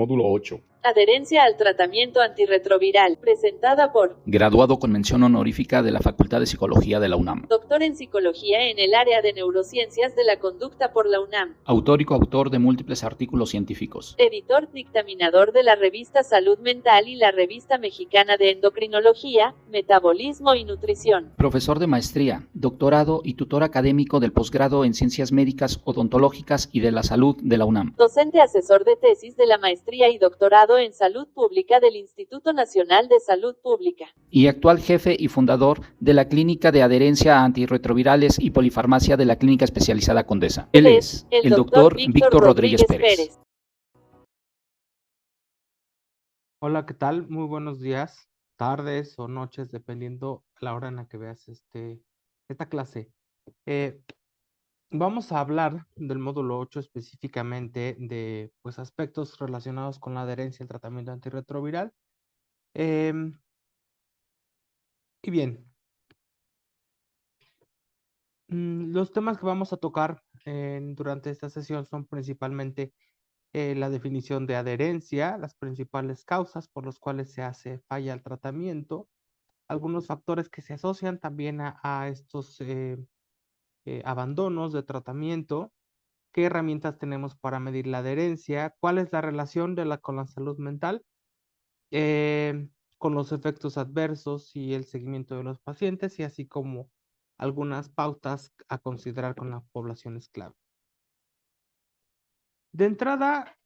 módulo 8. Adherencia al tratamiento antirretroviral, presentada por graduado con mención honorífica de la Facultad de Psicología de la UNAM. doctor en psicología en el área de neurociencias de la conducta por la UNAM. Autor y coautor de múltiples artículos científicos. Editor dictaminador de la revista Salud Mental y la revista mexicana de endocrinología, metabolismo y nutrición. Profesor de maestría, doctorado y tutor académico del posgrado en Ciencias Médicas, Odontológicas y de la Salud de la UNAM. Docente asesor de tesis de la maestría y doctorado en Salud Pública del Instituto Nacional de Salud Pública. Y actual jefe y fundador de la Clínica de Adherencia a Antirretrovirales y Polifarmacia de la Clínica Especializada Condesa. Él es el doctor Víctor Rodríguez Pérez. Hola, ¿qué tal? Muy buenos días, tardes o noches, dependiendo la hora en la que veas esta clase. Vamos a hablar del módulo 8 específicamente de aspectos relacionados con la adherencia al tratamiento antirretroviral. Y bien, los temas que vamos a tocar durante esta sesión son principalmente la definición de adherencia, las principales causas por las cuales se hace falla el tratamiento, algunos factores que se asocian también a estos abandonos de tratamiento, qué herramientas tenemos para medir la adherencia, cuál es la relación con la salud mental, con los efectos adversos y el seguimiento de los pacientes, y así como algunas pautas a considerar con las poblaciones clave. De entrada,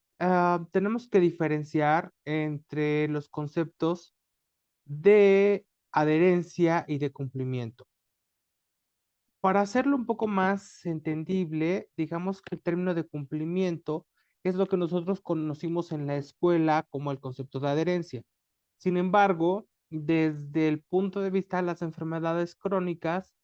tenemos que diferenciar entre los conceptos de adherencia y de cumplimiento. Para hacerlo un poco más entendible, digamos que el término de cumplimiento es lo que nosotros conocimos en la escuela como el concepto de adherencia. Sin embargo, desde el punto de vista de las enfermedades crónicas,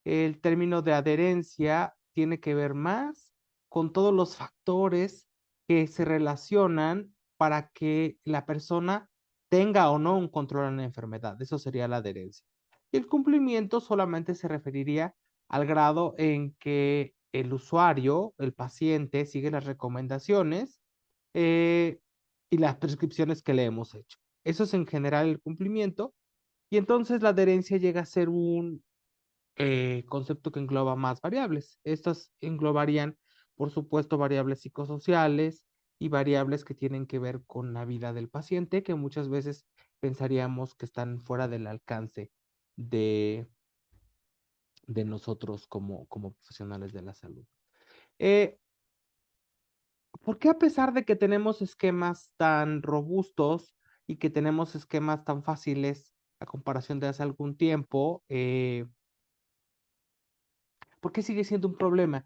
el término de adherencia tiene que ver más con todos los factores que se relacionan para que la persona tenga o no un control en la enfermedad. Eso sería la adherencia. Y el cumplimiento solamente se referiría al grado en que el usuario, el paciente, sigue las recomendaciones y las prescripciones que le hemos hecho. Eso es en general el cumplimiento. Y entonces la adherencia llega a ser un concepto que engloba más variables. Estas englobarían, por supuesto, variables psicosociales y variables que tienen que ver con la vida del paciente, que muchas veces pensaríamos que están fuera del alcance de nosotros como profesionales de la salud. ¿Por qué a pesar de que tenemos esquemas tan robustos y que tenemos esquemas tan fáciles a comparación de hace algún tiempo, por qué sigue siendo un problema?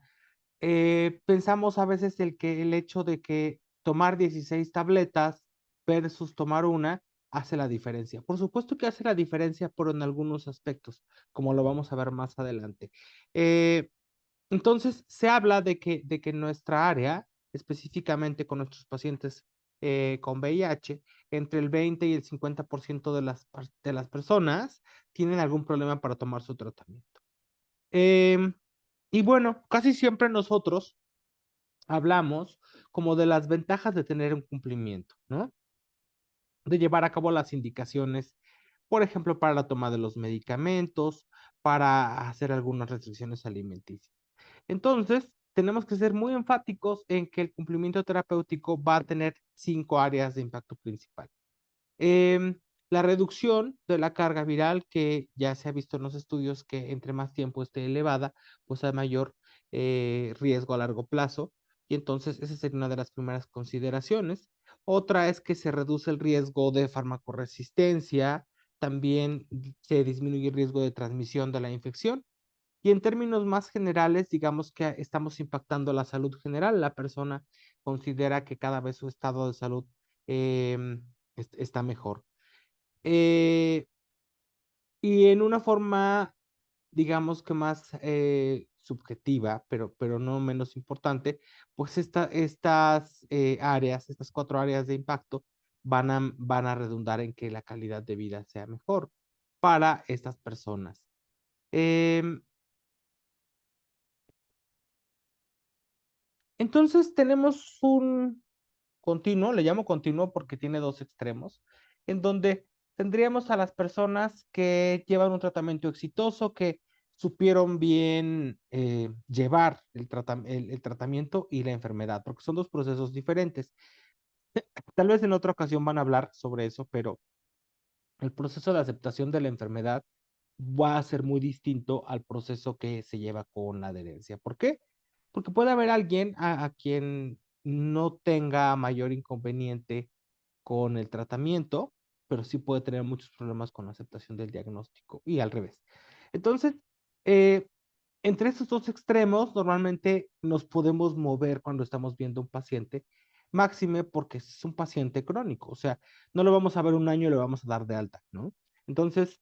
Pensamos a veces el hecho de que tomar 16 tabletas versus tomar una hace la diferencia. Por supuesto que hace la diferencia, pero en algunos aspectos, como lo vamos a ver más adelante. Entonces, se habla de que nuestra área, específicamente con nuestros pacientes con VIH, entre el 20 y el 50% de las personas tienen algún problema para tomar su tratamiento. Y bueno, casi siempre nosotros hablamos como de las ventajas de tener un cumplimiento, ¿no? De llevar a cabo las indicaciones, por ejemplo, para la toma de los medicamentos, para hacer algunas restricciones alimenticias. Entonces, tenemos que ser muy enfáticos en que el cumplimiento terapéutico va a tener 5 áreas de impacto principal. Em, la reducción de la carga viral, que ya se ha visto en los estudios que entre más tiempo esté elevada, pues hay mayor riesgo a largo plazo. Y entonces esa sería una de las primeras consideraciones. Otra es que se reduce el riesgo de farmacoresistencia, también se disminuye el riesgo de transmisión de la infección. Y en términos más generales, digamos que estamos impactando la salud general. La persona considera que cada vez su estado de salud está mejor. Y en una forma, digamos que más subjetiva, pero no menos importante, pues estas áreas, estas 4 áreas de impacto van a redundar en que la calidad de vida sea mejor para estas personas. Entonces tenemos continuo, le llamo continuo porque tiene dos extremos, en donde tendríamos a las personas que llevan un tratamiento exitoso, que supieron bien llevar el tratamiento y la enfermedad, porque son dos procesos diferentes. Tal vez en otra ocasión van a hablar sobre eso, pero el proceso de aceptación de la enfermedad va a ser muy distinto al proceso que se lleva con la adherencia. ¿Por qué? Porque puede haber alguien a quien no tenga mayor inconveniente con el tratamiento, pero sí puede tener muchos problemas con la aceptación del diagnóstico y al revés. Entonces, eh, entre estos dos extremos, normalmente nos podemos mover cuando estamos viendo un paciente, máxime porque es un paciente crónico, o sea, no lo vamos a ver un año y le vamos a dar de alta, ¿no? Entonces,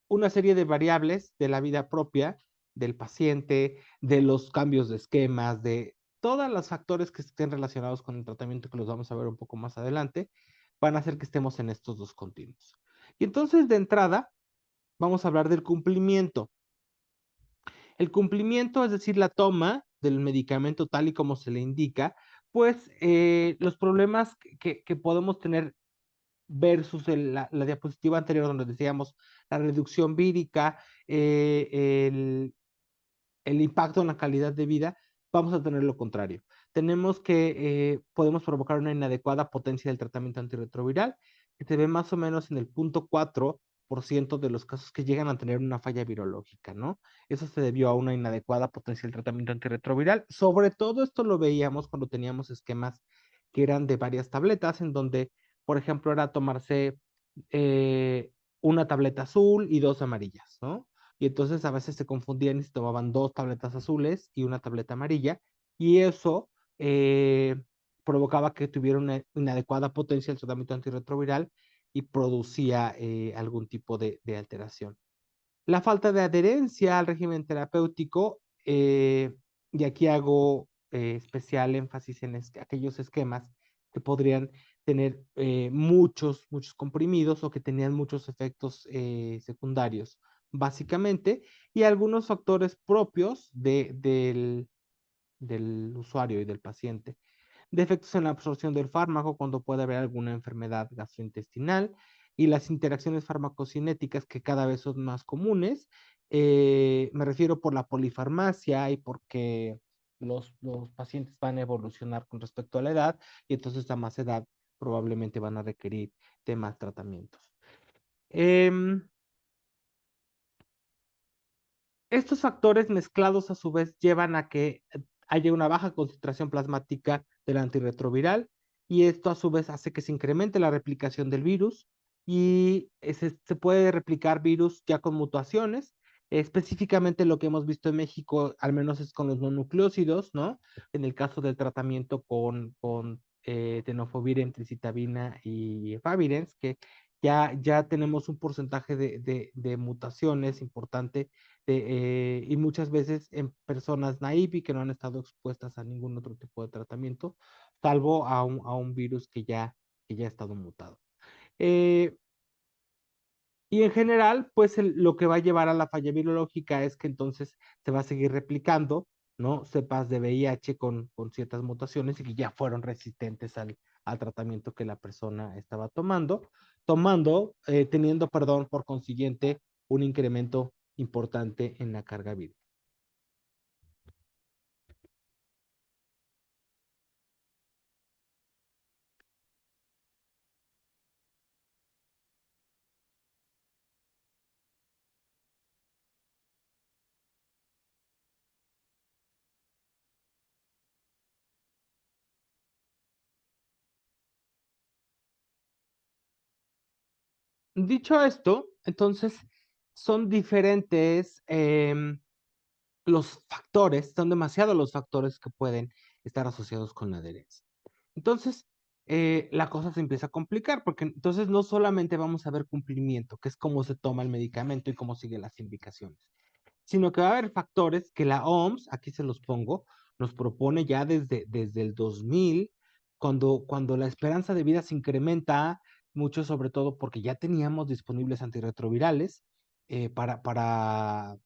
una serie de variables de la vida propia del paciente, de los cambios de esquemas, de todos los factores que estén relacionados con el tratamiento, que los vamos a ver un poco más adelante, van a hacer que estemos en estos dos continuos. Y entonces, de entrada, vamos a hablar del cumplimiento. El cumplimiento, es decir, la toma del medicamento tal y como se le indica, pues los problemas que podemos tener versus la diapositiva anterior donde decíamos la reducción vírica, el impacto en la calidad de vida, vamos a tener lo contrario. Tenemos que, podemos provocar una inadecuada potencia del tratamiento antirretroviral, que se ve más o menos en el 0.4% de los casos que llegan a tener una falla virológica, ¿no? Eso se debió a una inadecuada potencia del tratamiento antirretroviral. Sobre todo esto lo veíamos cuando teníamos esquemas que eran de varias tabletas, en donde, por ejemplo, era tomarse eh, una tableta azul y dos amarillas, ¿no? Y entonces a veces se confundían y se tomaban dos tabletas azules y una tableta amarilla, y eso provocaba que tuviera una inadecuada potencia el tratamiento antirretroviral y producía algún tipo de alteración. La falta de adherencia al régimen terapéutico, y aquí hago especial énfasis en aquellos esquemas que podrían tener muchos comprimidos o que tenían muchos efectos secundarios, básicamente, y algunos factores propios del usuario y del paciente. Defectos en la absorción del fármaco cuando puede haber alguna enfermedad gastrointestinal y las interacciones farmacocinéticas que cada vez son más comunes. Me refiero por la polifarmacia y porque los pacientes van a evolucionar con respecto a la edad y entonces a más edad probablemente van a requerir de más tratamientos. Estos factores mezclados a su vez llevan a que haya una baja concentración plasmática del antirretroviral y esto a su vez hace que se incremente la replicación del virus y se puede replicar virus ya con mutaciones. Específicamente lo que hemos visto en México, al menos es con los mononucleósidos, ¿no? En el caso del tratamiento con tenofovir, emtricitabina y efavirenz, que ya tenemos un porcentaje de mutaciones importante y muchas veces en personas naive y que no han estado expuestas a ningún otro tipo de tratamiento, salvo a un virus que ya ha estado mutado. Eh, y en general, pues lo que va a llevar a la falla virológica es que entonces se va a seguir replicando, ¿no? Cepas de VIH con ciertas mutaciones y que ya fueron resistentes al tratamiento que la persona estaba teniendo, perdón, por consiguiente, un incremento importante en la carga viral. Dicho esto, entonces son diferentes los factores, son demasiados los factores que pueden estar asociados con la adherencia. Entonces, la cosa se empieza a complicar porque entonces no solamente vamos a ver cumplimiento, que es cómo se toma el medicamento y cómo siguen las indicaciones, sino que va a haber factores que la OMS, aquí se los pongo, nos propone ya desde el 2000, cuando la esperanza de vida se incrementa mucho, sobre todo porque ya teníamos disponibles antirretrovirales para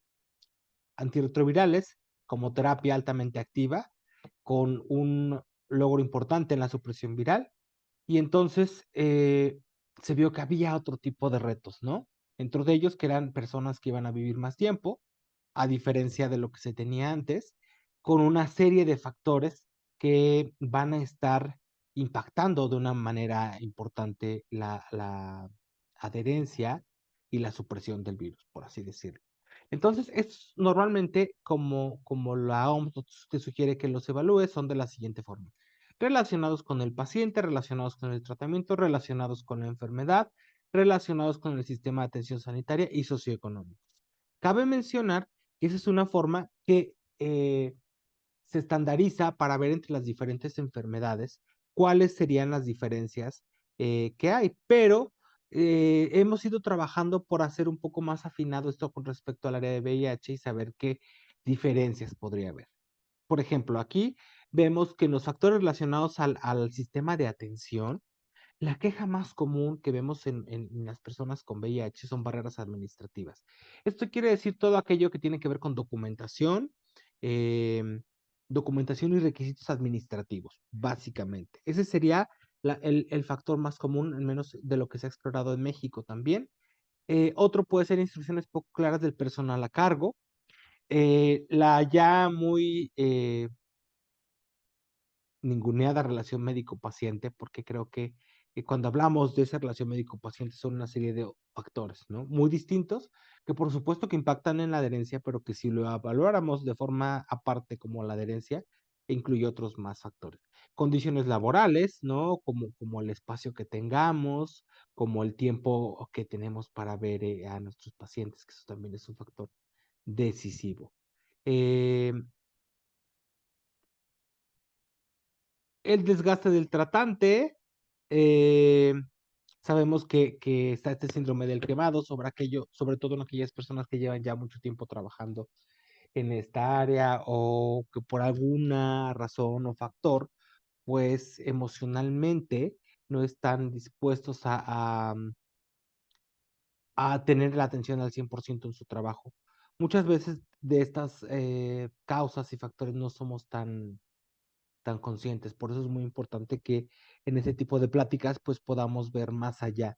antirretrovirales como terapia altamente activa, con un logro importante en la supresión viral y entonces se vio que había otro tipo de retos, ¿no? Dentro de ellos que eran personas que iban a vivir más tiempo, a diferencia de lo que se tenía antes, con una serie de factores que van a estar impactando de una manera importante la adherencia y la supresión del virus, por así decirlo. Entonces, es normalmente como la OMS te sugiere que los evalúes son de la siguiente forma: relacionados con el paciente, relacionados con el tratamiento, relacionados con la enfermedad, relacionados con el sistema de atención sanitaria y socioeconómicos. Cabe mencionar que esa es una forma que se estandariza para ver entre las diferentes enfermedades cuáles serían las diferencias que hay, pero hemos ido trabajando por hacer un poco más afinado esto con respecto al área de VIH y saber qué diferencias podría haber. Por ejemplo, aquí vemos que en los factores relacionados al sistema de atención, la queja más común que vemos en las personas con VIH son barreras administrativas. Esto quiere decir todo aquello que tiene que ver con documentación, em, documentación y requisitos administrativos, básicamente. Ese sería el factor más común, al menos de lo que se ha explorado en México también. Otro puede ser instrucciones poco claras del personal a cargo. La ya muy ninguneada relación médico-paciente, porque creo que cuando hablamos de esa relación médico-paciente son una serie de factores, ¿no? Muy distintos, que por supuesto que impactan en la adherencia, pero que si lo evaluáramos de forma aparte como la adherencia, incluye otros más factores. Condiciones laborales, ¿no? Como el espacio que tengamos, como el tiempo que tenemos para ver a nuestros pacientes, que eso también es un factor decisivo. Eh, el desgaste del tratante, eh, sabemos que está este síndrome del quemado, sobre todo en aquellas personas que llevan ya mucho tiempo trabajando en esta área o que por alguna razón o factor, pues emocionalmente no están dispuestos a tener la atención al 100% en su trabajo. Muchas veces de estas causas y factores no somos tan conscientes. Por eso es muy importante que en ese tipo de pláticas pues podamos ver más allá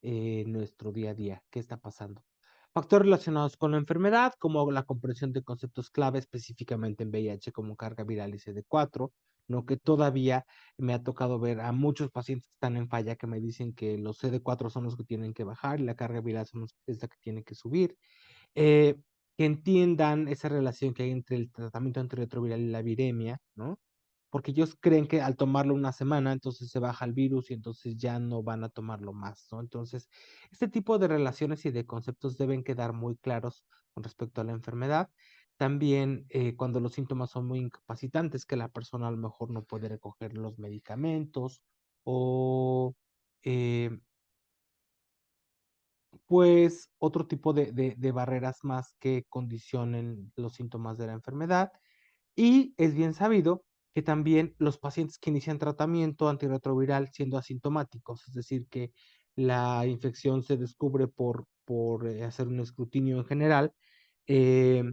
en nuestro día a día, qué está pasando. Factores relacionados con la enfermedad, como la comprensión de conceptos clave, específicamente en VIH, como carga viral y CD4, ¿no? Que todavía me ha tocado ver a muchos pacientes que están en falla que me dicen que los CD4 son los que tienen que bajar y la carga viral es la que tiene que subir. Eh, que entiendan esa relación que hay entre el tratamiento antirretroviral y la viremia, ¿no? Porque ellos creen que al tomarlo una semana, entonces se baja el virus y entonces ya no van a tomarlo más, ¿no? Entonces, este tipo de relaciones y de conceptos deben quedar muy claros con respecto a la enfermedad. También cuando los síntomas son muy incapacitantes, que la persona a lo mejor no puede recoger los medicamentos o eh, pues otro tipo de barreras más que condicionen los síntomas de la enfermedad. Y es bien sabido que también los pacientes que inician tratamiento antirretroviral siendo asintomáticos, es decir, que la infección se descubre por hacer un escrutinio en general, eh,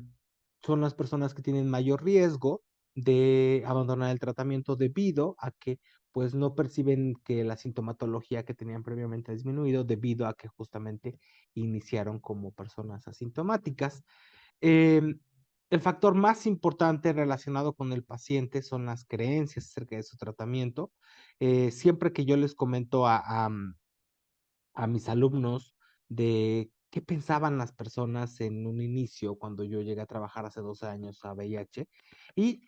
son las personas que tienen mayor riesgo de abandonar el tratamiento debido a que pues no perciben que la sintomatología que tenían previamente ha disminuido debido a que justamente iniciaron como personas asintomáticas. Em, el factor más importante relacionado con el paciente son las creencias acerca de su tratamiento. Siempre que yo les comento a mis alumnos de qué pensaban las personas en un inicio, cuando yo llegué a trabajar hace 12 años a VIH, y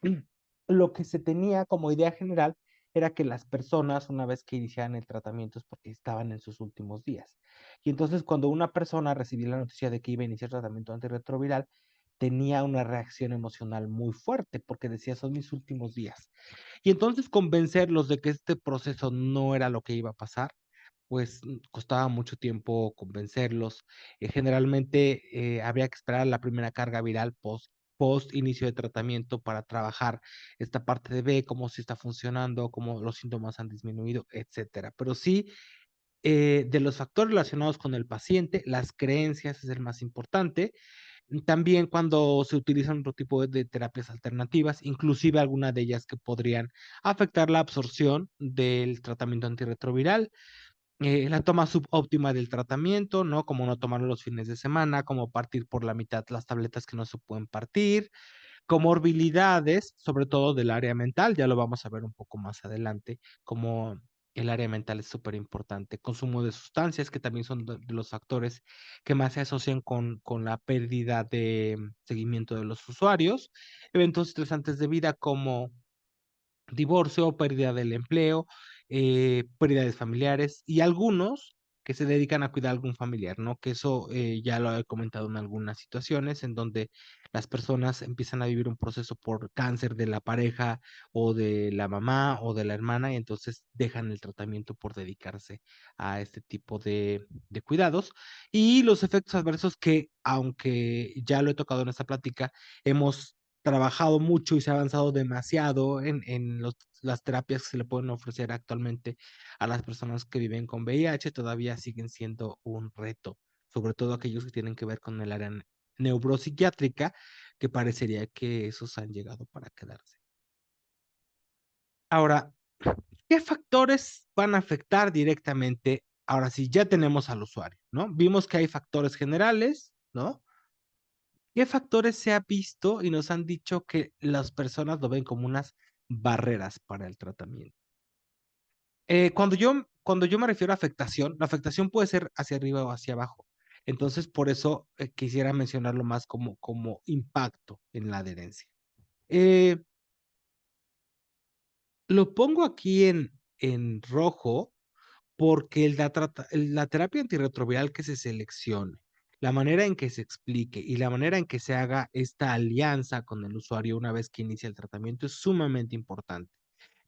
lo que se tenía como idea general era que las personas, una vez que iniciaban el tratamiento, es porque estaban en sus últimos días. Y entonces, cuando una persona recibía la noticia de que iba a iniciar tratamiento antirretroviral, tenía una reacción emocional muy fuerte porque decía, son mis últimos días. Y entonces convencerlos de que este proceso no era lo que iba a pasar, pues costaba mucho tiempo convencerlos. Generalmente habría que esperar la primera carga viral post inicio de tratamiento para trabajar esta parte de B, cómo se está funcionando, cómo los síntomas han disminuido, etcétera. Pero sí, de los factores relacionados con el paciente, las creencias es el más importante. También cuando se utilizan otro tipo de terapias alternativas, inclusive algunas de ellas que podrían afectar la absorción del tratamiento antirretroviral, la toma subóptima del tratamiento, ¿no? Como no tomarlo los fines de semana, como partir por la mitad las tabletas que no se pueden partir, comorbilidades, sobre todo del área mental, ya lo vamos a ver un poco más adelante, como el área mental es súper importante. Consumo de sustancias, que también son de los factores que más se asocian con la pérdida de seguimiento de los usuarios. Eventos estresantes de vida como divorcio, pérdida del empleo, pérdidas familiares y algunos que se dedican a cuidar a algún familiar, ¿no? Que eso ya lo he comentado en algunas situaciones en donde las personas empiezan a vivir un proceso por cáncer de la pareja o de la mamá o de la hermana y entonces dejan el tratamiento por dedicarse a este tipo de cuidados. Y los efectos adversos que, aunque ya lo he tocado en esta plática, hemos trabajado mucho y se ha avanzado demasiado en las terapias que se le pueden ofrecer actualmente a las personas que viven con VIH, todavía siguen siendo un reto, sobre todo aquellos que tienen que ver con el área neuropsiquiátrica, que parecería que esos han llegado para quedarse. Ahora, ¿qué factores van a afectar directamente? Ahora sí, ya tenemos al usuario, ¿no? Vimos que hay factores generales, ¿no? ¿Qué factores se ha visto y nos han dicho que las personas lo ven como unas barreras para el tratamiento? Cuando yo me refiero a afectación, la afectación puede ser hacia arriba o hacia abajo. Entonces, por eso quisiera mencionarlo más como impacto en la adherencia. Eh, lo pongo aquí en rojo porque la terapia antirretroviral que se seleccione, la manera en que se explique y la manera en que se haga esta alianza con el usuario una vez que inicia el tratamiento es sumamente importante,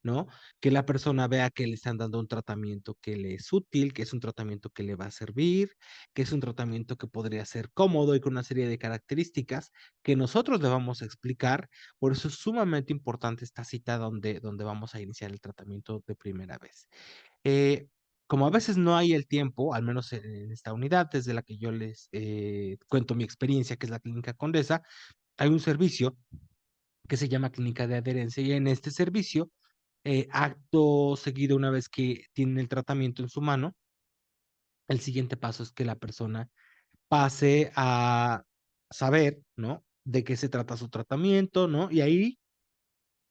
¿no? Que la persona vea que le están dando un tratamiento que le es útil, que es un tratamiento que le va a servir, que es un tratamiento que podría ser cómodo y con una serie de características que nosotros le vamos a explicar. Por eso es sumamente importante esta cita donde vamos a iniciar el tratamiento de primera vez. Eh, Como a veces no hay el tiempo, al menos en esta unidad desde la que yo les cuento mi experiencia, que es la Clínica Condesa, hay un servicio que se llama Clínica de Adherencia y en este servicio, acto seguido, una vez que tienen el tratamiento en su mano, el siguiente paso es que la persona pase a saber, ¿no? De qué se trata su tratamiento, ¿no? Y ahí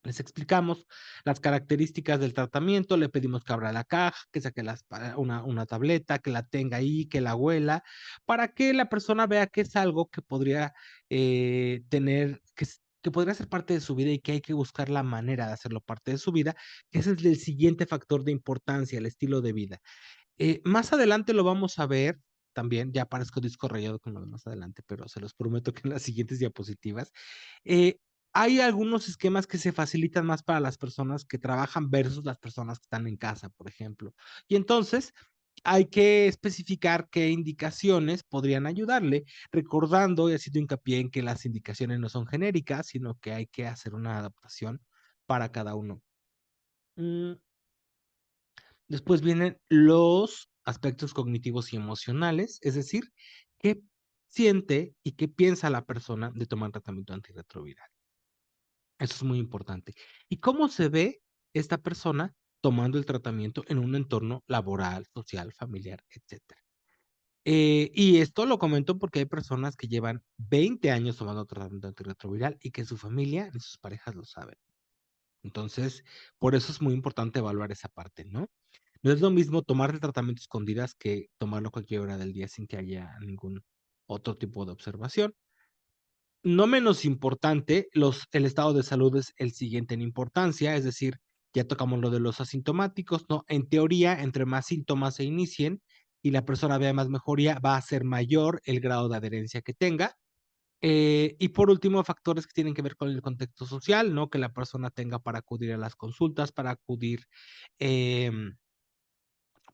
les explicamos las características del tratamiento, le pedimos que abra la caja, que saque una tableta, que la tenga ahí, que la huela, para que la persona vea que es algo que podría tener, que podría ser parte de su vida y que hay que buscar la manera de hacerlo parte de su vida, que ese es el siguiente factor de importancia, el estilo de vida. Más adelante lo vamos a ver. También, ya parezco disco rayado con lo de más adelante, pero se los prometo que en las siguientes diapositivas eh, hay algunos esquemas que se facilitan más para las personas que trabajan versus las personas que están en casa, por ejemplo. Y entonces hay que especificar qué indicaciones podrían ayudarle, recordando y haciendo hincapié en que las indicaciones no son genéricas, sino que hay que hacer una adaptación para cada uno. Mm, Después vienen los aspectos cognitivos y emocionales, es decir, qué siente y qué piensa la persona de tomar tratamiento antirretroviral. Eso es muy importante. ¿Y cómo se ve esta persona tomando el tratamiento en un entorno laboral, social, familiar, etcétera? Y esto lo comento porque hay personas que llevan 20 años tomando tratamiento antirretroviral y que su familia y sus parejas lo saben. Entonces, por eso es muy importante evaluar esa parte, ¿no? No es lo mismo tomar el tratamiento a escondidas que tomarlo a cualquier hora del día sin que haya ningún otro tipo de observación. No menos importante, el estado de salud es el siguiente en importancia, es decir, ya tocamos lo de los asintomáticos, ¿no? En teoría, entre más síntomas se inicien y la persona vea más mejoría, va a ser mayor el grado de adherencia que tenga. Y por último, factores que tienen que ver con el contexto social, ¿no? Que la persona tenga para acudir a las consultas, para acudir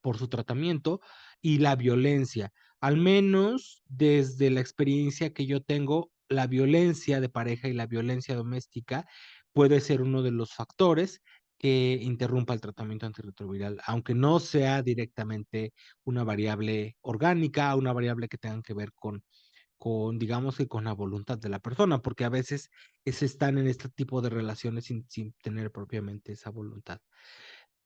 por su tratamiento y la violencia. Al menos desde la experiencia que yo tengo, la violencia de pareja y la violencia doméstica puede ser uno de los factores que interrumpa el tratamiento antirretroviral, aunque no sea directamente una variable orgánica, una variable que tenga que ver digamos que con la voluntad de la persona, porque a veces están en este tipo de relaciones sin tener propiamente esa voluntad.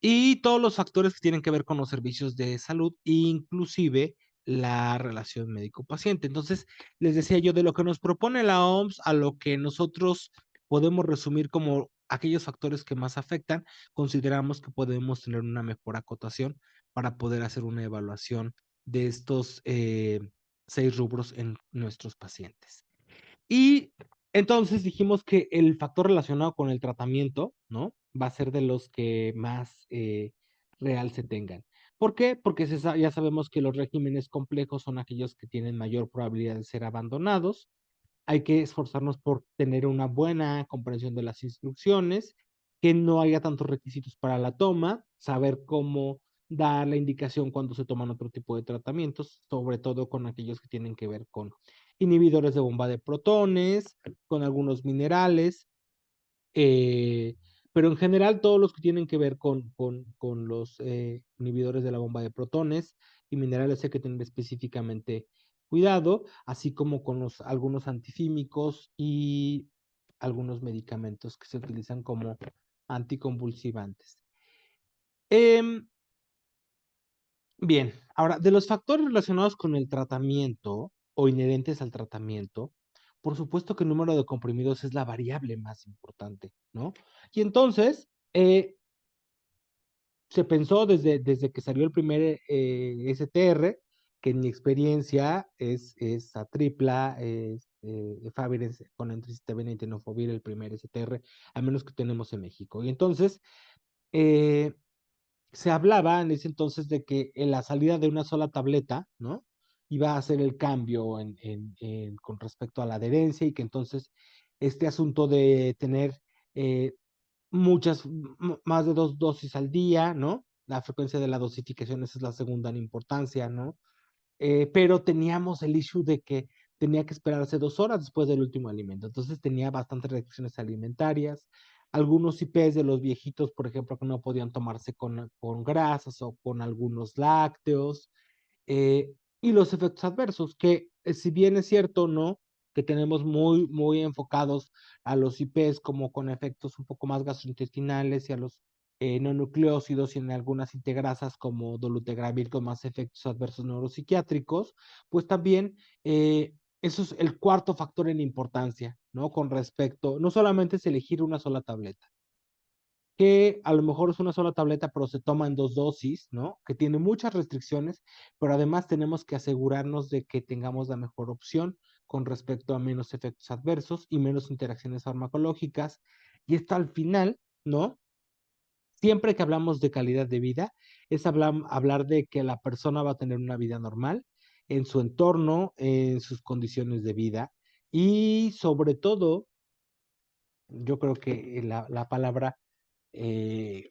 Y todos los factores que tienen que ver con los servicios de salud, inclusive la relación médico-paciente. Entonces, les decía yo, de lo que nos propone la OMS a lo que nosotros podemos resumir como aquellos factores que más afectan, consideramos que podemos tener una mejor acotación para poder hacer una evaluación de estos 6 rubros en nuestros pacientes. Y entonces dijimos que el factor relacionado con el tratamiento, ¿no? Va a ser de los que más real se tengan. ¿Por qué? Porque ya sabemos que los regímenes complejos son aquellos que tienen mayor probabilidad de ser abandonados. Hay que esforzarnos por tener una buena comprensión de las instrucciones, que no haya tantos requisitos para la toma, saber cómo dar la indicación cuando se toman otro tipo de tratamientos, sobre todo con aquellos que tienen que ver con inhibidores de bomba de protones, con algunos minerales, eh, pero en general todos los que tienen que ver con los inhibidores de la bomba de protones y minerales hay que tener específicamente cuidado, así como con algunos antifímicos y algunos medicamentos que se utilizan como anticonvulsivantes. Bien, ahora, de los factores relacionados con el tratamiento o inherentes al tratamiento, por supuesto que el número de comprimidos es la variable más importante, ¿no? Y entonces, se pensó desde que salió el primer STR, que en mi experiencia es Atripla, Efavirenz con entrecitebena y tenofovir el primer STR, al menos que tenemos en México. Y entonces, eh, se hablaba en ese entonces de que en la salida de una sola tableta, ¿no? Iba a hacer el cambio con respecto a la adherencia y que entonces este asunto de tener eh, más de 2 dosis al día, ¿no? La frecuencia de la dosificación, esa es la segunda en importancia, ¿no? Pero teníamos el issue de que tenía que esperarse 2 horas después del último alimento. Entonces tenía bastantes reacciones alimentarias. Algunos IPs de los viejitos, por ejemplo, que no podían tomarse con grasas o con algunos lácteos. Y los efectos adversos, que si bien es cierto, ¿no? Que tenemos muy enfocados a los IPs como con efectos un poco más gastrointestinales y a los no nucleócidos y en algunas integrasas como dolutegravir con más efectos adversos neuropsiquiátricos, pues también eso es el cuarto factor en importancia, ¿no? Con respecto, no solamente es elegir una sola tableta, que a lo mejor es una sola tableta, pero se toma en 2 dosis, ¿no? Que tiene muchas restricciones, pero además tenemos que asegurarnos de que tengamos la mejor opción con respecto a menos efectos adversos y menos interacciones farmacológicas. Y esto al final, ¿no? Siempre que hablamos de calidad de vida, es hablar de que la persona va a tener una vida normal en su entorno, en sus condiciones de vida y sobre todo, yo creo que la palabra eh,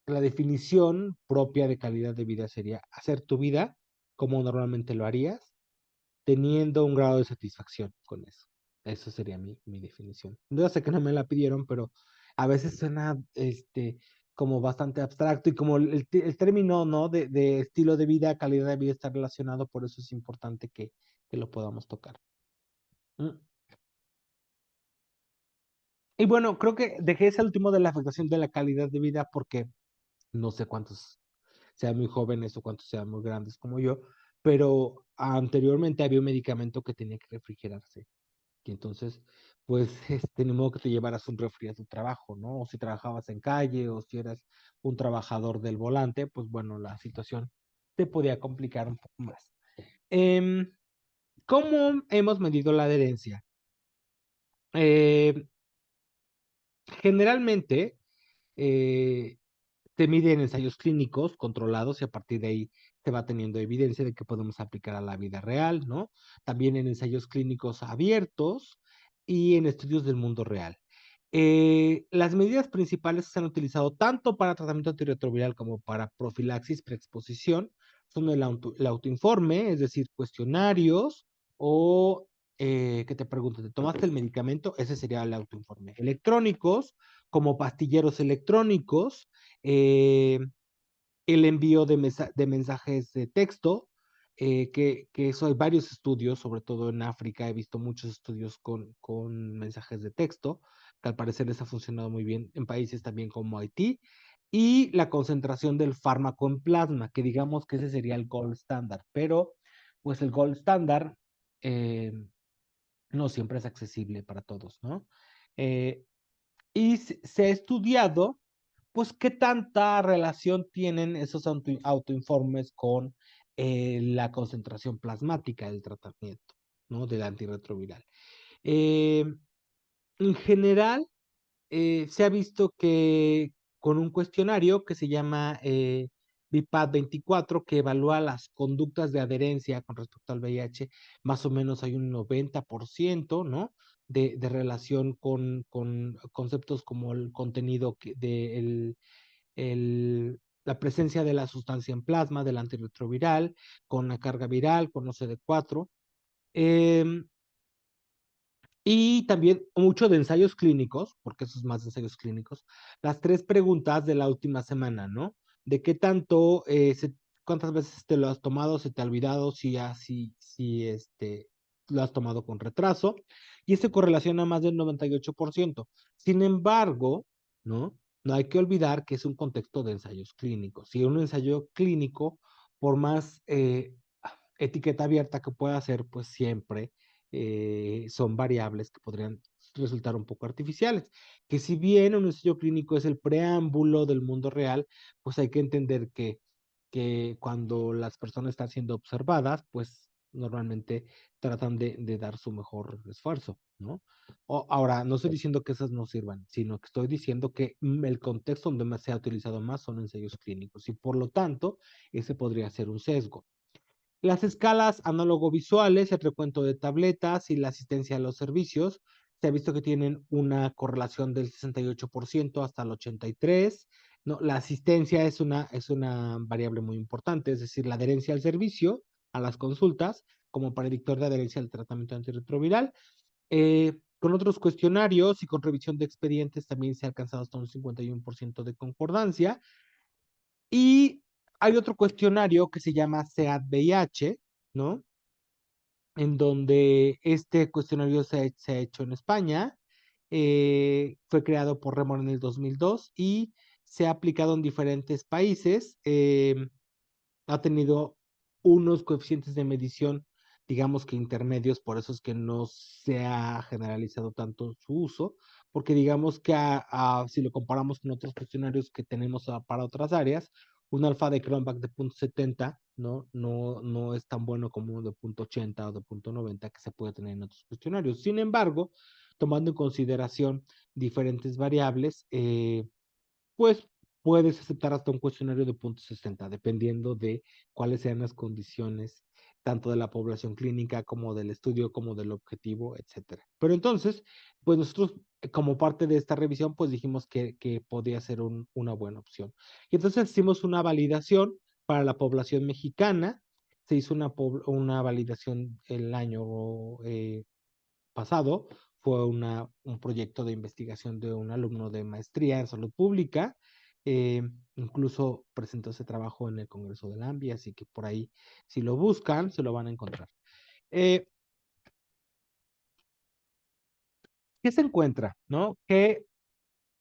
la definición propia de calidad de vida sería hacer tu vida como normalmente lo harías, teniendo un grado de satisfacción con eso. Eso sería mi definición. Yo sé que no me la pidieron, pero a veces suena como bastante abstracto y como el término, ¿no? de estilo de vida, calidad de vida está relacionado, por eso es importante que lo podamos tocar. Mm. Y bueno, creo que dejé ese último de la afectación de la calidad de vida porque no sé cuántos sean muy jóvenes o cuántos sean muy grandes como yo, pero anteriormente había un medicamento que tenía que refrigerarse. Y entonces, pues, ni modo que te llevaras un refri a tu trabajo, ¿no? O si trabajabas en calle o si eras un trabajador del volante, pues bueno, la situación te podía complicar un poco más. Em, ¿Cómo hemos medido la adherencia? Eh, Generalmente, eh, se mide en ensayos clínicos controlados y a partir de ahí se va teniendo evidencia de que podemos aplicar a la vida real, ¿no? También en ensayos clínicos abiertos y en estudios del mundo real. Las medidas principales que se han utilizado tanto para tratamiento antirretroviral como para profilaxis preexposición son el autoinforme, es decir, cuestionarios o que te pregunten, ¿te tomaste el medicamento? Ese sería el autoinforme. Electrónicos, como pastilleros electrónicos, eh, el envío de mensajes de texto, que eso hay varios estudios, sobre todo en África, he visto muchos estudios con mensajes de texto, que al parecer les ha funcionado muy bien en países también como Haití, y la concentración del fármaco en plasma, que digamos que ese sería el gold standard, pero pues el gold standard eh, no siempre es accesible para todos, ¿no? Eh, y se ha estudiado, pues, qué tanta relación tienen esos autoinformes con la concentración plasmática del tratamiento, ¿no? Del antirretroviral. Eh, en general, se ha visto que con un cuestionario que se llama BIPAD 24, que evalúa las conductas de adherencia con respecto al VIH, más o menos hay un 90%, ¿no? De relación con conceptos como el contenido la presencia de la sustancia en plasma, del antirretroviral, con la carga viral, con OCD4. Y también mucho de ensayos clínicos, porque eso es más de ensayos clínicos. Las tres preguntas de la última semana, ¿no? De qué tanto, cuántas veces te lo has tomado, se te ha olvidado, si lo has tomado con retraso. Y esto correlaciona más del 98%. Sin embargo, ¿no? No hay que olvidar que es un contexto de ensayos clínicos. Si un ensayo clínico, por más etiqueta abierta que pueda hacer, pues siempre son variables que podrían resultar un poco artificiales. Que si bien un ensayo clínico es el preámbulo del mundo real, pues hay que entender que cuando las personas están siendo observadas, pues normalmente tratan de dar su mejor esfuerzo, ¿no? Ahora, no estoy diciendo que esas no sirvan, sino que estoy diciendo que el contexto donde más se ha utilizado más son ensayos clínicos y por lo tanto, ese podría ser un sesgo. Las escalas análogo-visuales, el recuento de tabletas y la asistencia a los servicios, se ha visto que tienen una correlación del 68% hasta el 83%. ¿No? La asistencia es una variable muy importante, es decir, la adherencia al servicio, a las consultas, como predictor de adherencia al tratamiento antirretroviral. Con otros cuestionarios y con revisión de expedientes también se ha alcanzado hasta un 51% de concordancia. Y hay otro cuestionario que se llama SEAD-VIH, ¿no? En donde este cuestionario se ha hecho en España, fue creado por Remor en el 2002 y se ha aplicado en diferentes países. Ha tenido unos coeficientes de medición, digamos que intermedios, por eso es que no se ha generalizado tanto su uso, porque digamos que si lo comparamos con otros cuestionarios que tenemos para otras áreas, un alfa de Cronbach de 0.70 no es tan bueno como uno de 0.80 o de 0.90 que se puede tener en otros cuestionarios. Sin embargo, tomando en consideración diferentes variables, pues puedes aceptar hasta un cuestionario de 0.60, dependiendo de cuáles sean las condiciones, tanto de la población clínica como del estudio, como del objetivo, etcétera. Pero entonces, pues nosotros, como parte de esta revisión, pues dijimos que podía ser una buena opción. Y entonces hicimos una validación para la población mexicana. Se hizo una validación el año pasado. Fue un proyecto de investigación de un alumno de maestría en salud pública. eh, Incluso presentó ese trabajo en el Congreso del AMBI, así que por ahí, si lo buscan, se lo van a encontrar. Eh, ¿Qué se encuentra? ¿No? Que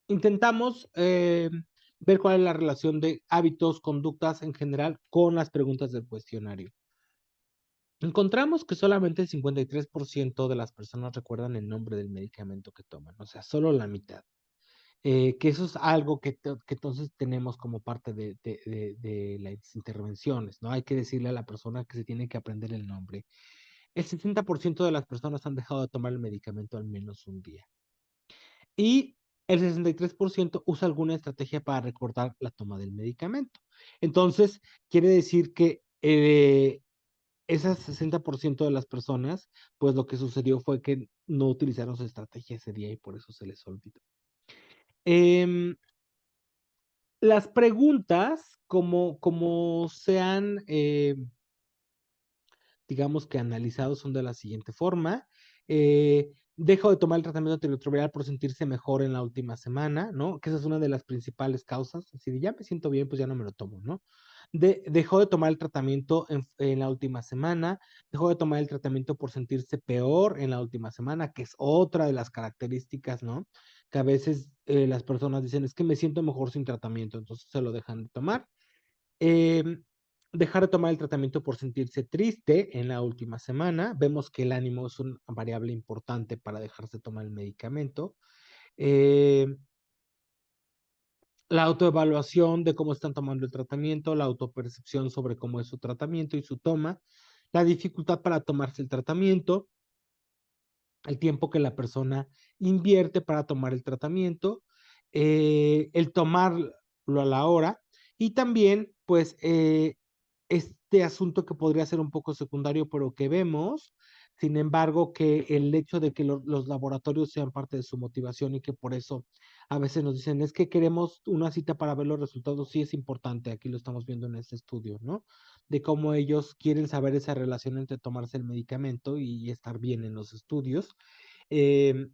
intentamos ver cuál es la relación de hábitos, conductas en general con las preguntas del cuestionario. Encontramos que solamente el 53% de las personas recuerdan el nombre del medicamento que toman, o sea, solo la mitad. Que eso es algo que entonces tenemos como parte de las intervenciones, ¿no? Hay que decirle a la persona que se tiene que aprender el nombre. El 60% de las personas han dejado de tomar el medicamento al menos un día. Y el 63% usa alguna estrategia para recordar la toma del medicamento. Entonces, quiere decir que esas 60% de las personas, pues lo que sucedió fue que no utilizaron su estrategia ese día y por eso se les olvidó. Em, las preguntas, como se han, digamos que analizado, son de la siguiente forma. Dejo de tomar el tratamiento antirretroviral por sentirse mejor en la última semana, ¿no? Que esa es una de las principales causas. Así de ya me siento bien, pues ya no me lo tomo, ¿no? Dejó de tomar el tratamiento en la última semana, dejó de tomar el tratamiento por sentirse peor en la última semana, que es otra de las características, ¿no? Que a veces las personas dicen, es que me siento mejor sin tratamiento, entonces se lo dejan de tomar. Em, Dejar de tomar el tratamiento por sentirse triste en la última semana. Vemos que el ánimo es una variable importante para dejarse tomar el medicamento. Em, la autoevaluación de cómo están tomando el tratamiento, la autopercepción sobre cómo es su tratamiento y su toma, la dificultad para tomarse el tratamiento, el tiempo que la persona invierte para tomar el tratamiento, el tomarlo a la hora y también, pues, este asunto que podría ser un poco secundario, pero que vemos, sin embargo, que el hecho de que los laboratorios sean parte de su motivación y que por eso a veces nos dicen, es que queremos una cita para ver los resultados, sí es importante, aquí lo estamos viendo en este estudio, ¿no? De cómo ellos quieren saber esa relación entre tomarse el medicamento y estar bien en los estudios. Eh,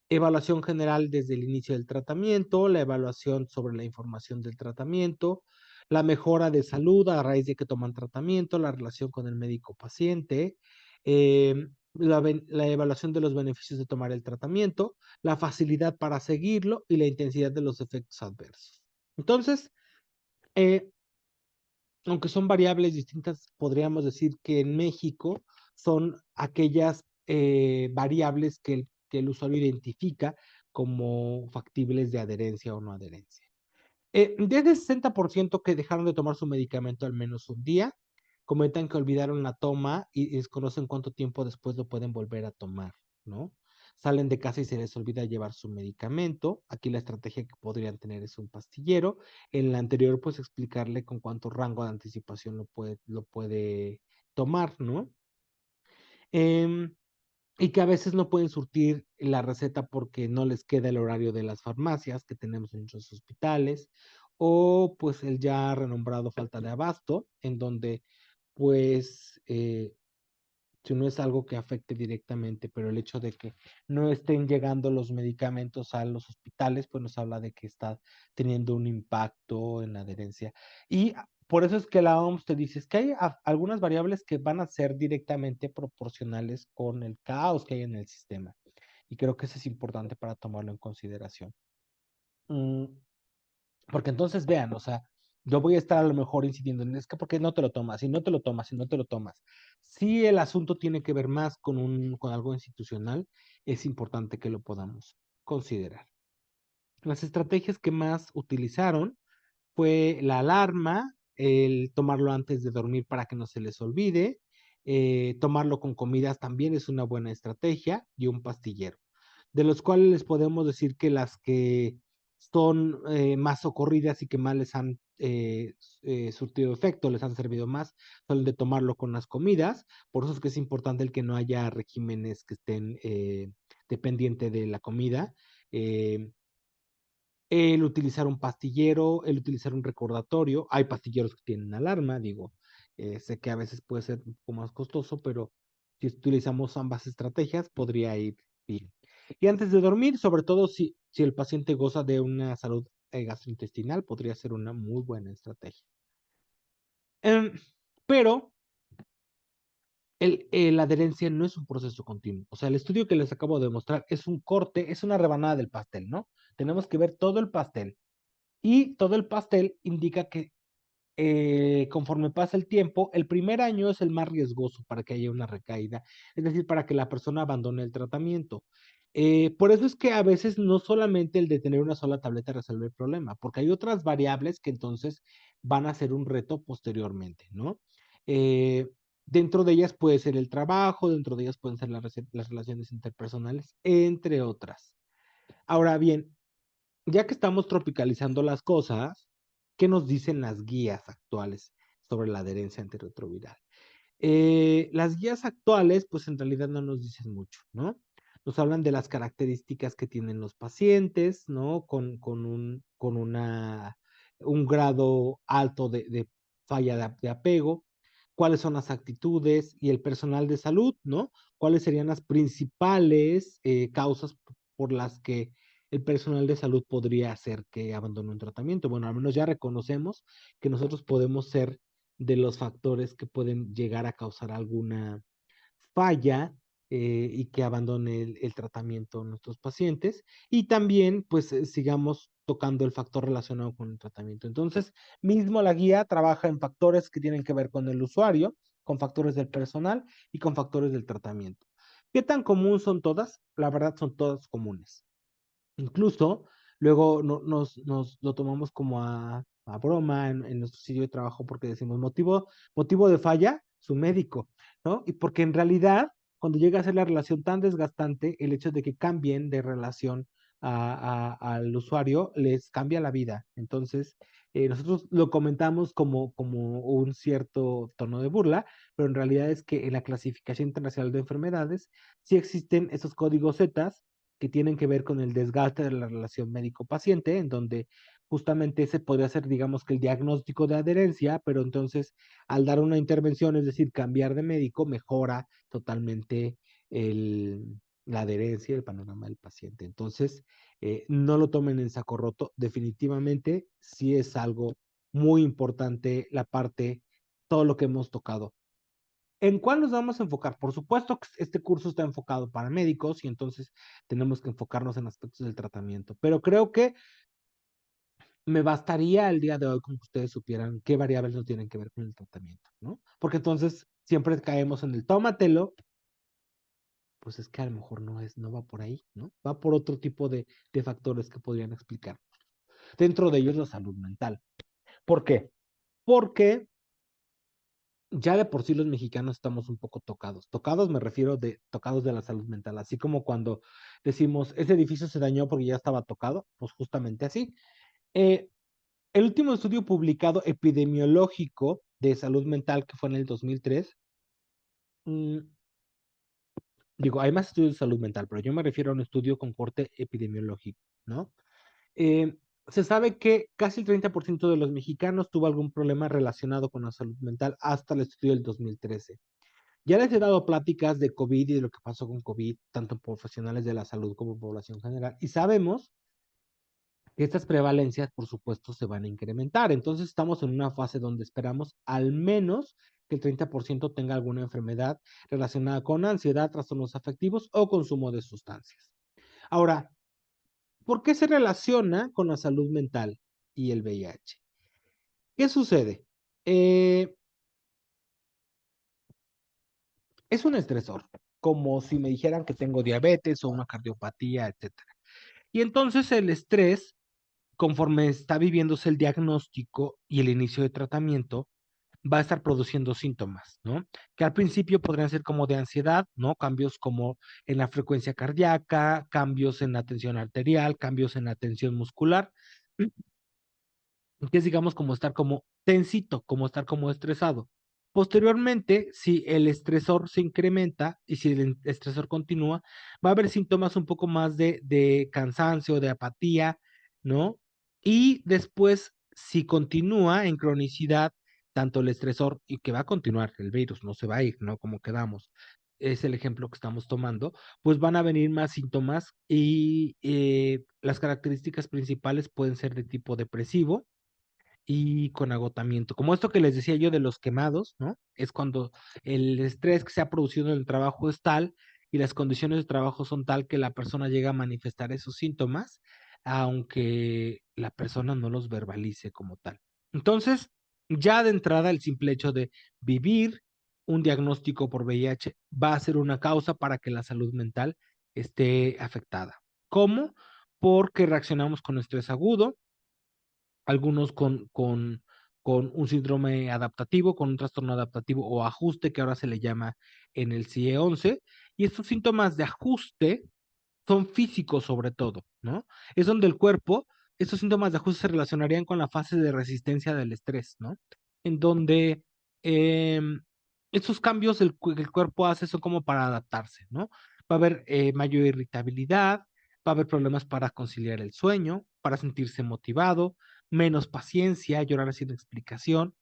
Evaluación general desde el inicio del tratamiento, la evaluación sobre la información del tratamiento, la mejora de salud a raíz de que toman tratamiento, la relación con el médico paciente, eh, la evaluación de los beneficios de tomar el tratamiento, la facilidad para seguirlo y la intensidad de los efectos adversos. Entonces, eh, aunque son variables distintas, podríamos decir que en México son aquellas variables que el usuario identifica como factibles de adherencia o no adherencia. Desde el 60% que dejaron de tomar su medicamento al menos un día, comentan que olvidaron la toma y desconocen cuánto tiempo después lo pueden volver a tomar, ¿no? Salen de casa y se les olvida llevar su medicamento. Aquí la estrategia que podrían tener es un pastillero. En la anterior, pues explicarle con cuánto rango de anticipación lo puede tomar, ¿no? Em, y que a veces no pueden surtir la receta porque no les queda el horario de las farmacias que tenemos en muchos hospitales, o pues el ya renombrado falta de abasto, en donde pues si no es algo que afecte directamente, pero el hecho de que no estén llegando los medicamentos a los hospitales, pues nos habla de que está teniendo un impacto en la adherencia. Y por eso es que la OMS te dice es que hay algunas variables que van a ser directamente proporcionales con el caos que hay en el sistema. Y creo que eso es importante para tomarlo en consideración. Mm, Porque entonces vean, o sea, yo voy a estar a lo mejor incidiendo en es que porque no te lo tomas, y no te lo tomas, y no te lo tomas. Si el asunto tiene que ver más con algo institucional, es importante que lo podamos considerar. Las estrategias que más utilizaron fue la alarma, el tomarlo antes de dormir para que no se les olvide, tomarlo con comidas también es una buena estrategia y un pastillero, de los cuales les podemos decir que las que son más socorridas y que más les han surtido efecto, les han servido más, son el de tomarlo con las comidas, por eso es que es importante el que no haya regímenes que estén dependiente de la comida. eh, el utilizar un pastillero, el utilizar un recordatorio. Hay pastilleros que tienen alarma, digo, sé que a veces puede ser un poco más costoso, pero si utilizamos ambas estrategias, podría ir bien. Y antes de dormir, sobre todo si el paciente goza de una salud gastrointestinal, podría ser una muy buena estrategia. Em, pero la adherencia no es un proceso continuo. O sea, el estudio que les acabo de mostrar es un corte, es una rebanada del pastel, ¿no? Tenemos que ver todo el pastel. Y todo el pastel indica que conforme pasa el tiempo, el primer año es el más riesgoso para que haya una recaída, es decir, para que la persona abandone el tratamiento. Por eso es que a veces no solamente el de tener una sola tableta resuelve el problema, porque hay otras variables que entonces van a ser un reto posteriormente, ¿no? Eh, Dentro de ellas puede ser el trabajo, dentro de ellas pueden ser las relaciones interpersonales, entre otras. Ahora bien, ya que estamos tropicalizando las cosas, ¿qué nos dicen las guías actuales sobre la adherencia antirretroviral? Las guías actuales, pues en realidad no nos dicen mucho, ¿no? Nos hablan de las características que tienen los pacientes, ¿no? Un grado alto de falla de apego. cuáles son las actitudes y el personal de salud, ¿no? ¿Cuáles serían las principales causas por las que el personal de salud podría hacer que abandone un tratamiento? Bueno, al menos ya reconocemos que nosotros podemos ser de los factores que pueden llegar a causar alguna falla y que abandone el tratamiento nuestros pacientes y también pues sigamos tocando el factor relacionado con el tratamiento. Entonces, mismo la guía trabaja en factores que tienen que ver con el usuario, con factores del personal y con factores del tratamiento. ¿Qué tan común son todas? La verdad son todas comunes. Incluso luego nos lo tomamos como a broma en nuestro sitio de trabajo porque decimos motivo de falla, su médico, ¿no? Y porque en realidad, cuando llega a ser la relación tan desgastante, el hecho de que cambien de relación al usuario les cambia la vida. Entonces, nosotros lo comentamos como un cierto tono de burla, pero en realidad es que en la clasificación internacional de enfermedades sí existen esos códigos Z que tienen que ver con el desgaste de la relación médico-paciente, en donde justamente ese podría ser, digamos, que el diagnóstico de adherencia, pero entonces al dar una intervención, es decir, cambiar de médico, mejora totalmente la adherencia, el panorama del paciente. Entonces, no lo tomen en saco roto, definitivamente sí es algo muy importante la parte, todo lo que hemos tocado. ¿En cuál nos vamos a enfocar? Por supuesto que este curso está enfocado para médicos y entonces tenemos que enfocarnos en aspectos del tratamiento, pero creo que me bastaría el día de hoy con que ustedes supieran qué variables no tienen que ver con el tratamiento, ¿no? Porque entonces siempre caemos en el tómatelo, pues es que a lo mejor no va por ahí, ¿no? Va por otro tipo de factores que podrían explicar. Dentro de ellos la salud mental. ¿Por qué? Porque ya de por sí los mexicanos estamos un poco tocados. Tocados me refiero de tocados de la salud mental, así como cuando decimos, ese edificio se dañó porque ya estaba tocado, pues justamente así. Eh, el último estudio publicado epidemiológico de salud mental, que fue en el 2003, mm, digo, hay más estudios de salud mental, pero yo me refiero a un estudio con corte epidemiológico, ¿no? Eh, Se sabe que casi el 30% de los mexicanos tuvo algún problema relacionado con la salud mental hasta el estudio del 2013. Ya les he dado pláticas de COVID y de lo que pasó con COVID, tanto profesionales de la salud como población general, y sabemos que estas prevalencias, por supuesto, se van a incrementar. Entonces estamos en una fase donde esperamos al menos que el 30% tenga alguna enfermedad relacionada con ansiedad, trastornos afectivos o consumo de sustancias. Ahora, ¿por qué se relaciona con la salud mental y el VIH? ¿Qué sucede? Es un estresor, como si me dijeran que tengo diabetes o una cardiopatía, etcétera. Y entonces el estrés, conforme está viviéndose el diagnóstico y el inicio de tratamiento, va a estar produciendo síntomas, ¿no? Que al principio podrían ser como de ansiedad, ¿no? Cambios como en la frecuencia cardíaca, cambios en la tensión arterial, cambios en la tensión muscular, que es digamos como estar como tensito, como estar como estresado. Posteriormente, si el estresor se incrementa y si el estresor continúa, va a haber síntomas un poco más de cansancio, de apatía, ¿no? Y después, si continúa en cronicidad, tanto el estresor y que va a continuar, el virus no se va a ir, ¿no? Como quedamos, es el ejemplo que estamos tomando, pues van a venir más síntomas y las características principales pueden ser de tipo depresivo, y con agotamiento. Como esto que les decía yo de los quemados, ¿no? Es cuando el estrés que se ha producido en el trabajo es tal y las condiciones de trabajo son tal que la persona llega a manifestar esos síntomas, aunque la persona no los verbalice como tal. Entonces, ya de entrada, el simple hecho de vivir un diagnóstico por VIH va a ser una causa para que la salud mental esté afectada. ¿Cómo? Porque reaccionamos con estrés agudo, algunos con un síndrome adaptativo, con un trastorno adaptativo o ajuste que ahora se le llama en el CIE-11, y estos síntomas de ajuste son físicos sobre todo, ¿no? Es donde el cuerpo, estos síntomas de ajuste se relacionarían con la fase de resistencia del estrés, ¿no? En donde estos cambios el cuerpo hace son como para adaptarse, ¿no? Va a haber mayor irritabilidad, va a haber problemas para conciliar el sueño, para sentirse motivado, menos paciencia, llorar sin explicación,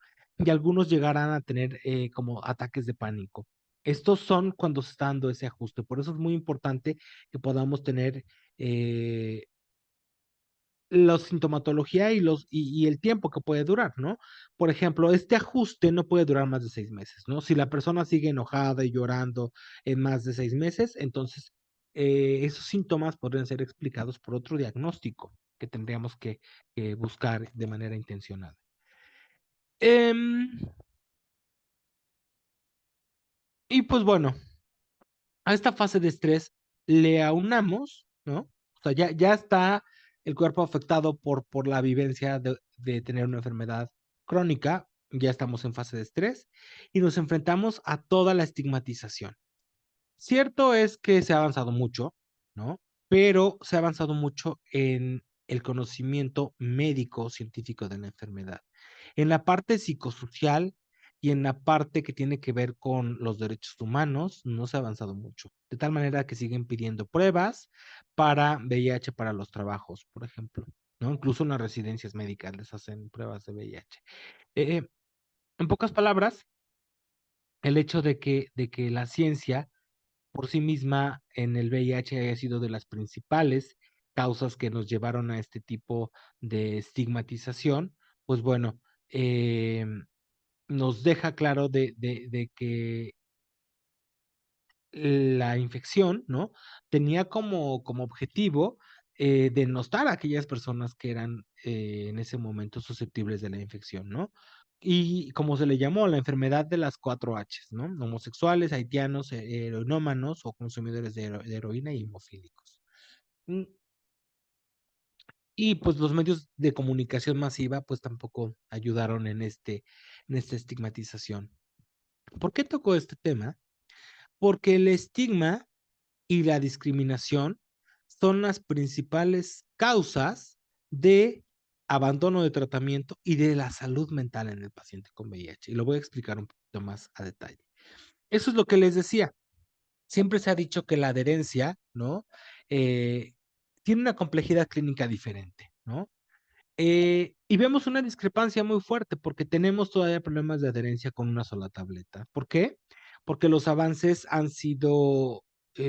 y algunos llegarán a tener como ataques de pánico. Estos son cuando se está dando ese ajuste. Por eso es muy importante que podamos tener eh, la sintomatología y el tiempo que puede durar, ¿no? Por ejemplo, este ajuste no puede durar más de 6 meses, ¿no? Si la persona sigue enojada y llorando en más de 6 meses, entonces esos síntomas podrían ser explicados por otro diagnóstico que tendríamos que buscar de manera intencionada. Em, y pues bueno, a esta fase de estrés le aunamos, ¿no? O sea, ya está el cuerpo afectado por la vivencia de tener una enfermedad crónica, ya estamos en fase de estrés y nos enfrentamos a toda la estigmatización. Cierto es que se ha avanzado mucho, ¿no? Pero se ha avanzado mucho en el conocimiento médico científico de la enfermedad. En la parte psicosocial y en la parte que tiene que ver con los derechos humanos, no se ha avanzado mucho. De tal manera que siguen pidiendo pruebas para VIH para los trabajos, por ejemplo, ¿no? Incluso en las residencias médicas les hacen pruebas de VIH. Eh, en pocas palabras, el hecho de que la ciencia por sí misma en el VIH haya sido de las principales causas que nos llevaron a este tipo de estigmatización, pues bueno, eh, nos deja claro de que la infección, ¿no? Tenía como objetivo denostar a aquellas personas que eran en ese momento susceptibles de la infección, ¿no? Y como se le llamó, la enfermedad de las 4 Hs, ¿no? Homosexuales, haitianos, heroinómanos o consumidores de heroína y hemofílicos. Mm, Y pues los medios de comunicación masiva pues tampoco ayudaron en esta estigmatización. ¿Por qué tocó este tema? Porque el estigma y la discriminación son las principales causas de abandono de tratamiento y de la salud mental en el paciente con VIH. Y lo voy a explicar un poquito más a detalle. Eso es lo que les decía. Siempre se ha dicho que la adherencia, ¿no? Eh, tiene una complejidad clínica diferente, ¿no? Y vemos una discrepancia muy fuerte porque tenemos todavía problemas de adherencia con una sola tableta. ¿Por qué? Porque los avances han sido,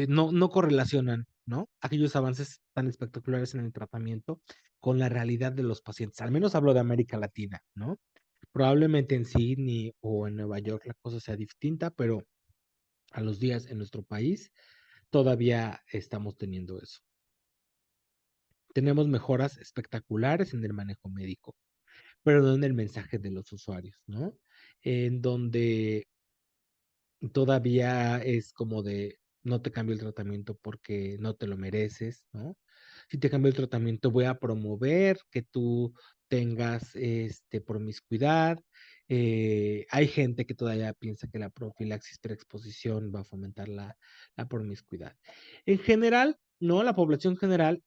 no correlacionan, ¿no? Aquellos avances tan espectaculares en el tratamiento con la realidad de los pacientes. Al menos hablo de América Latina, ¿no? Probablemente en Sydney o en Nueva York la cosa sea distinta, pero a los días en nuestro país todavía estamos teniendo eso. Tenemos mejoras espectaculares en el manejo médico, pero no en el mensaje de los usuarios, ¿no? En donde todavía es como de no te cambio el tratamiento porque no te lo mereces, ¿no? Si te cambio el tratamiento, voy a promover que tú tengas promiscuidad. Hay gente que todavía piensa que la profilaxis preexposición va a fomentar la promiscuidad. En general, no, la población general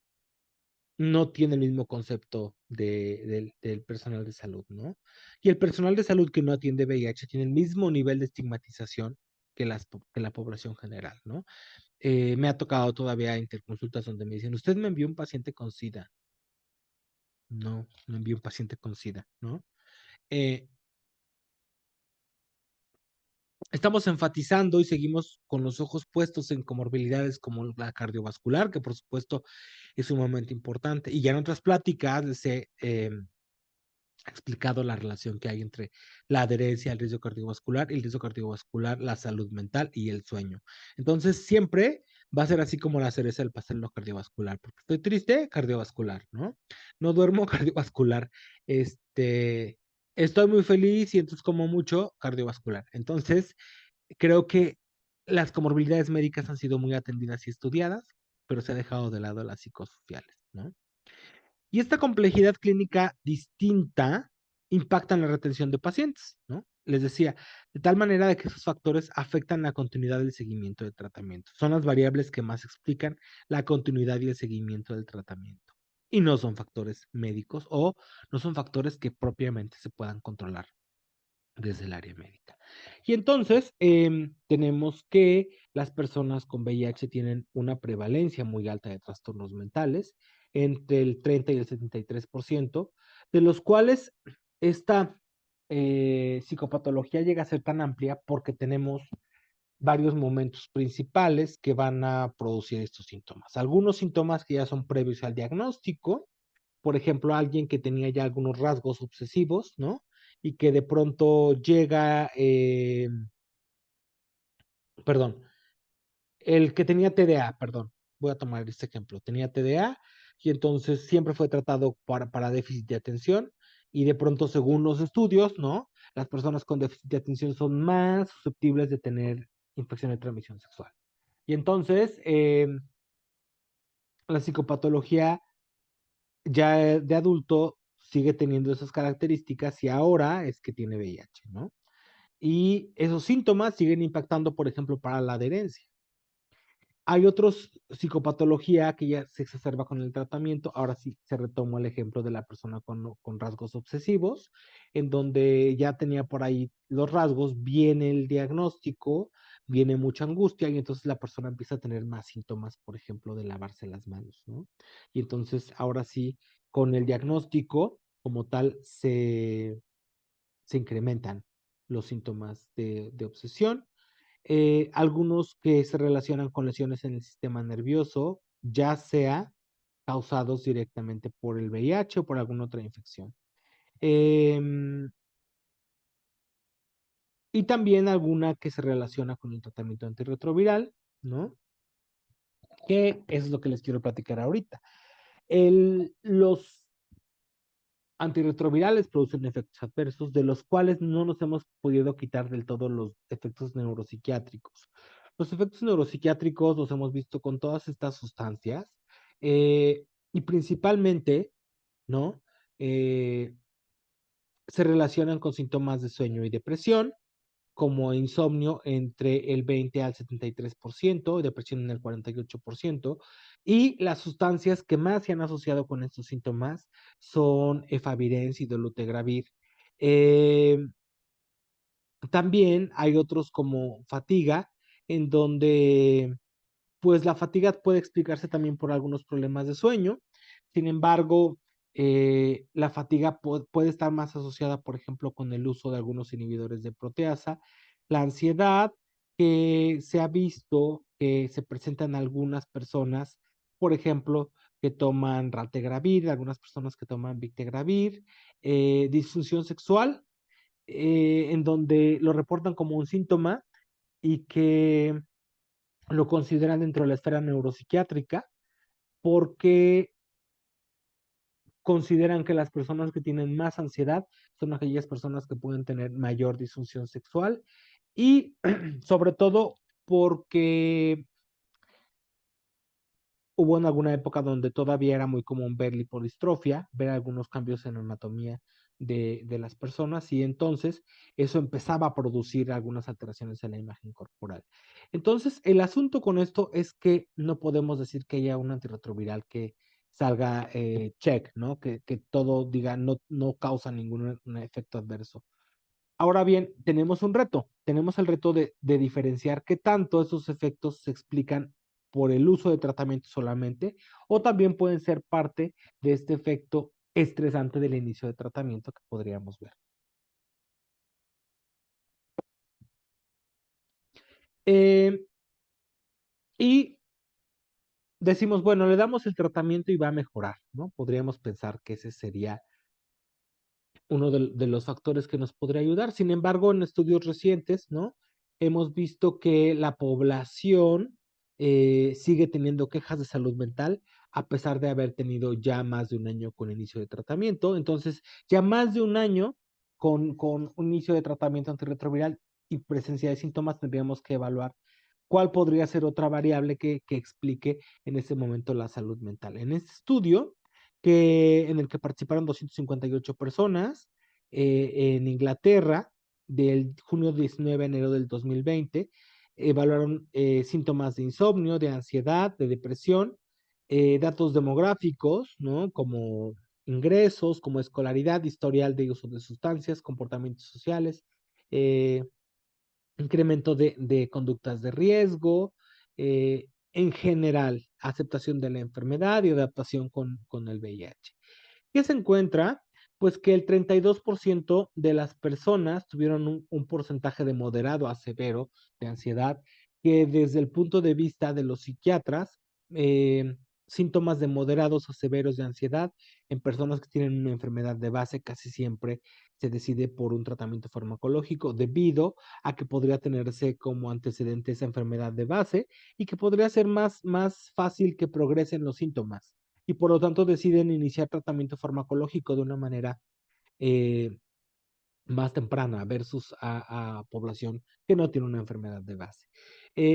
no tiene el mismo concepto del personal de salud, ¿no? Y el personal de salud que no atiende VIH tiene el mismo nivel de estigmatización que la población general, ¿no? Me ha tocado todavía interconsultas donde me dicen, usted me envió un paciente con SIDA. No, no envió un paciente con SIDA, ¿no? Eh, Estamos enfatizando y seguimos con los ojos puestos en comorbilidades como la cardiovascular, que por supuesto es sumamente importante. Y ya en otras pláticas les ha explicado la relación que hay entre la adherencia al riesgo cardiovascular y el riesgo cardiovascular, la salud mental y el sueño. Entonces, siempre va a ser así como la cereza del pastel lo cardiovascular, porque estoy triste, cardiovascular, ¿no? No duermo, cardiovascular. Estoy muy feliz y entonces como mucho, cardiovascular. Entonces, creo que las comorbilidades médicas han sido muy atendidas y estudiadas, pero se ha dejado de lado las psicosociales, ¿no? Y esta complejidad clínica distinta impacta en la retención de pacientes, ¿no? Les decía, de tal manera de que esos factores afectan la continuidad del seguimiento del tratamiento. Son las variables que más explican la continuidad y el seguimiento del tratamiento. Y no son factores médicos o no son factores que propiamente se puedan controlar desde el área médica. Y entonces tenemos que las personas con VIH tienen una prevalencia muy alta de trastornos mentales, entre el 30 y el 73%, de los cuales esta psicopatología llega a ser tan amplia porque tenemos varios momentos principales que van a producir estos síntomas. Algunos síntomas que ya son previos al diagnóstico, por ejemplo, alguien que tenía ya algunos rasgos obsesivos, ¿no? Y que de pronto llega, perdón, el que tenía TDA, perdón, voy a tomar este ejemplo, tenía TDA y entonces siempre fue tratado para déficit de atención y de pronto, según los estudios, ¿no? Las personas con déficit de atención son más susceptibles de tener infección de transmisión sexual. Y entonces, la psicopatología ya de adulto sigue teniendo esas características y ahora es que tiene VIH, ¿no? Y esos síntomas siguen impactando, por ejemplo, para la adherencia. Hay otros psicopatología que ya se exacerba con el tratamiento. Ahora sí se retoma el ejemplo de la persona con rasgos obsesivos, en donde ya tenía por ahí los rasgos, viene el diagnóstico, viene mucha angustia y entonces la persona empieza a tener más síntomas, por ejemplo, de lavarse las manos, ¿no? Y entonces ahora sí, con el diagnóstico como tal, se incrementan los síntomas de obsesión. Algunos que se relacionan con lesiones en el sistema nervioso, ya sea causados directamente por el VIH o por alguna otra infección. Em, y también alguna que se relaciona con el tratamiento antirretroviral, ¿no? Que es lo que les quiero platicar ahorita. Los antirretrovirales producen efectos adversos, de los cuales no nos hemos podido quitar del todo los efectos neuropsiquiátricos. Los efectos neuropsiquiátricos los hemos visto con todas estas sustancias y principalmente, ¿no? Eh, Se relacionan con síntomas de sueño y depresión, como insomnio entre el 20 al 73%, depresión en el 48%, y las sustancias que más se han asociado con estos síntomas son efavirenz y dolutegravir. Eh, También hay otros como fatiga, en donde pues la fatiga puede explicarse también por algunos problemas de sueño. Sin embargo, la fatiga puede estar más asociada, por ejemplo, con el uso de algunos inhibidores de proteasa. La ansiedad, que se ha visto que se presenta en algunas personas, por ejemplo, que toman raltegravir, algunas personas que toman victegravir. Disfunción sexual, en donde lo reportan como un síntoma y que lo consideran dentro de la esfera neuropsiquiátrica porque consideran que las personas que tienen más ansiedad son aquellas personas que pueden tener mayor disfunción sexual y sobre todo porque hubo en alguna época donde todavía era muy común ver lipodistrofia, ver algunos cambios en la anatomía de las personas y entonces eso empezaba a producir algunas alteraciones en la imagen corporal. Entonces, el asunto con esto es que no podemos decir que haya un antirretroviral que salga check, ¿no? Que todo diga no causa ningún efecto adverso. Ahora bien, tenemos el reto de diferenciar qué tanto esos efectos se explican por el uso de tratamiento solamente o también pueden ser parte de este efecto estresante del inicio de tratamiento que podríamos ver. Eh, y decimos, bueno, le damos el tratamiento y va a mejorar, ¿no? Podríamos pensar que ese sería uno de los factores que nos podría ayudar. Sin embargo, en estudios recientes, ¿no? Hemos visto que la población sigue teniendo quejas de salud mental a pesar de haber tenido ya más de un año con inicio de tratamiento. Entonces, ya más de un año con un inicio de tratamiento antirretroviral y presencia de síntomas, tendríamos que evaluar cuál podría ser otra variable que explique en ese momento la salud mental. En este estudio, en el que participaron 258 personas en Inglaterra, del junio 19 a enero del 2020, evaluaron síntomas de insomnio, de ansiedad, de depresión, datos demográficos, ¿no? Como ingresos, como escolaridad, historial de uso de sustancias, comportamientos sociales, eh, incremento de conductas de riesgo, en general, aceptación de la enfermedad y adaptación con el VIH. ¿Qué se encuentra? Pues que el 32% de las personas tuvieron un porcentaje de moderado a severo de ansiedad, que desde el punto de vista de los psiquiatras, eh, síntomas de moderados a severos de ansiedad en personas que tienen una enfermedad de base casi siempre se decide por un tratamiento farmacológico debido a que podría tenerse como antecedente esa enfermedad de base y que podría ser más fácil que progresen los síntomas y por lo tanto deciden iniciar tratamiento farmacológico de una manera eh, más temprana versus a población que no tiene una enfermedad de base.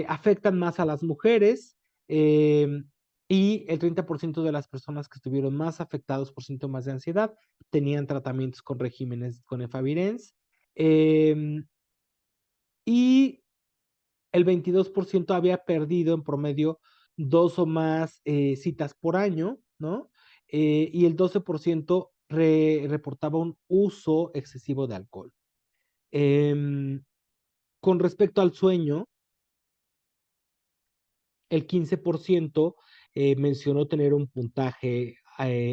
Afectan más a las mujeres eh, y el 30% de las personas que estuvieron más afectados por síntomas de ansiedad tenían tratamientos con regímenes con efavirenz y el 22% había perdido en promedio 2 o más citas por año, ¿no? Y el 12% reportaba un uso excesivo de alcohol. Em, con respecto al sueño, el 15% mencionó tener un puntaje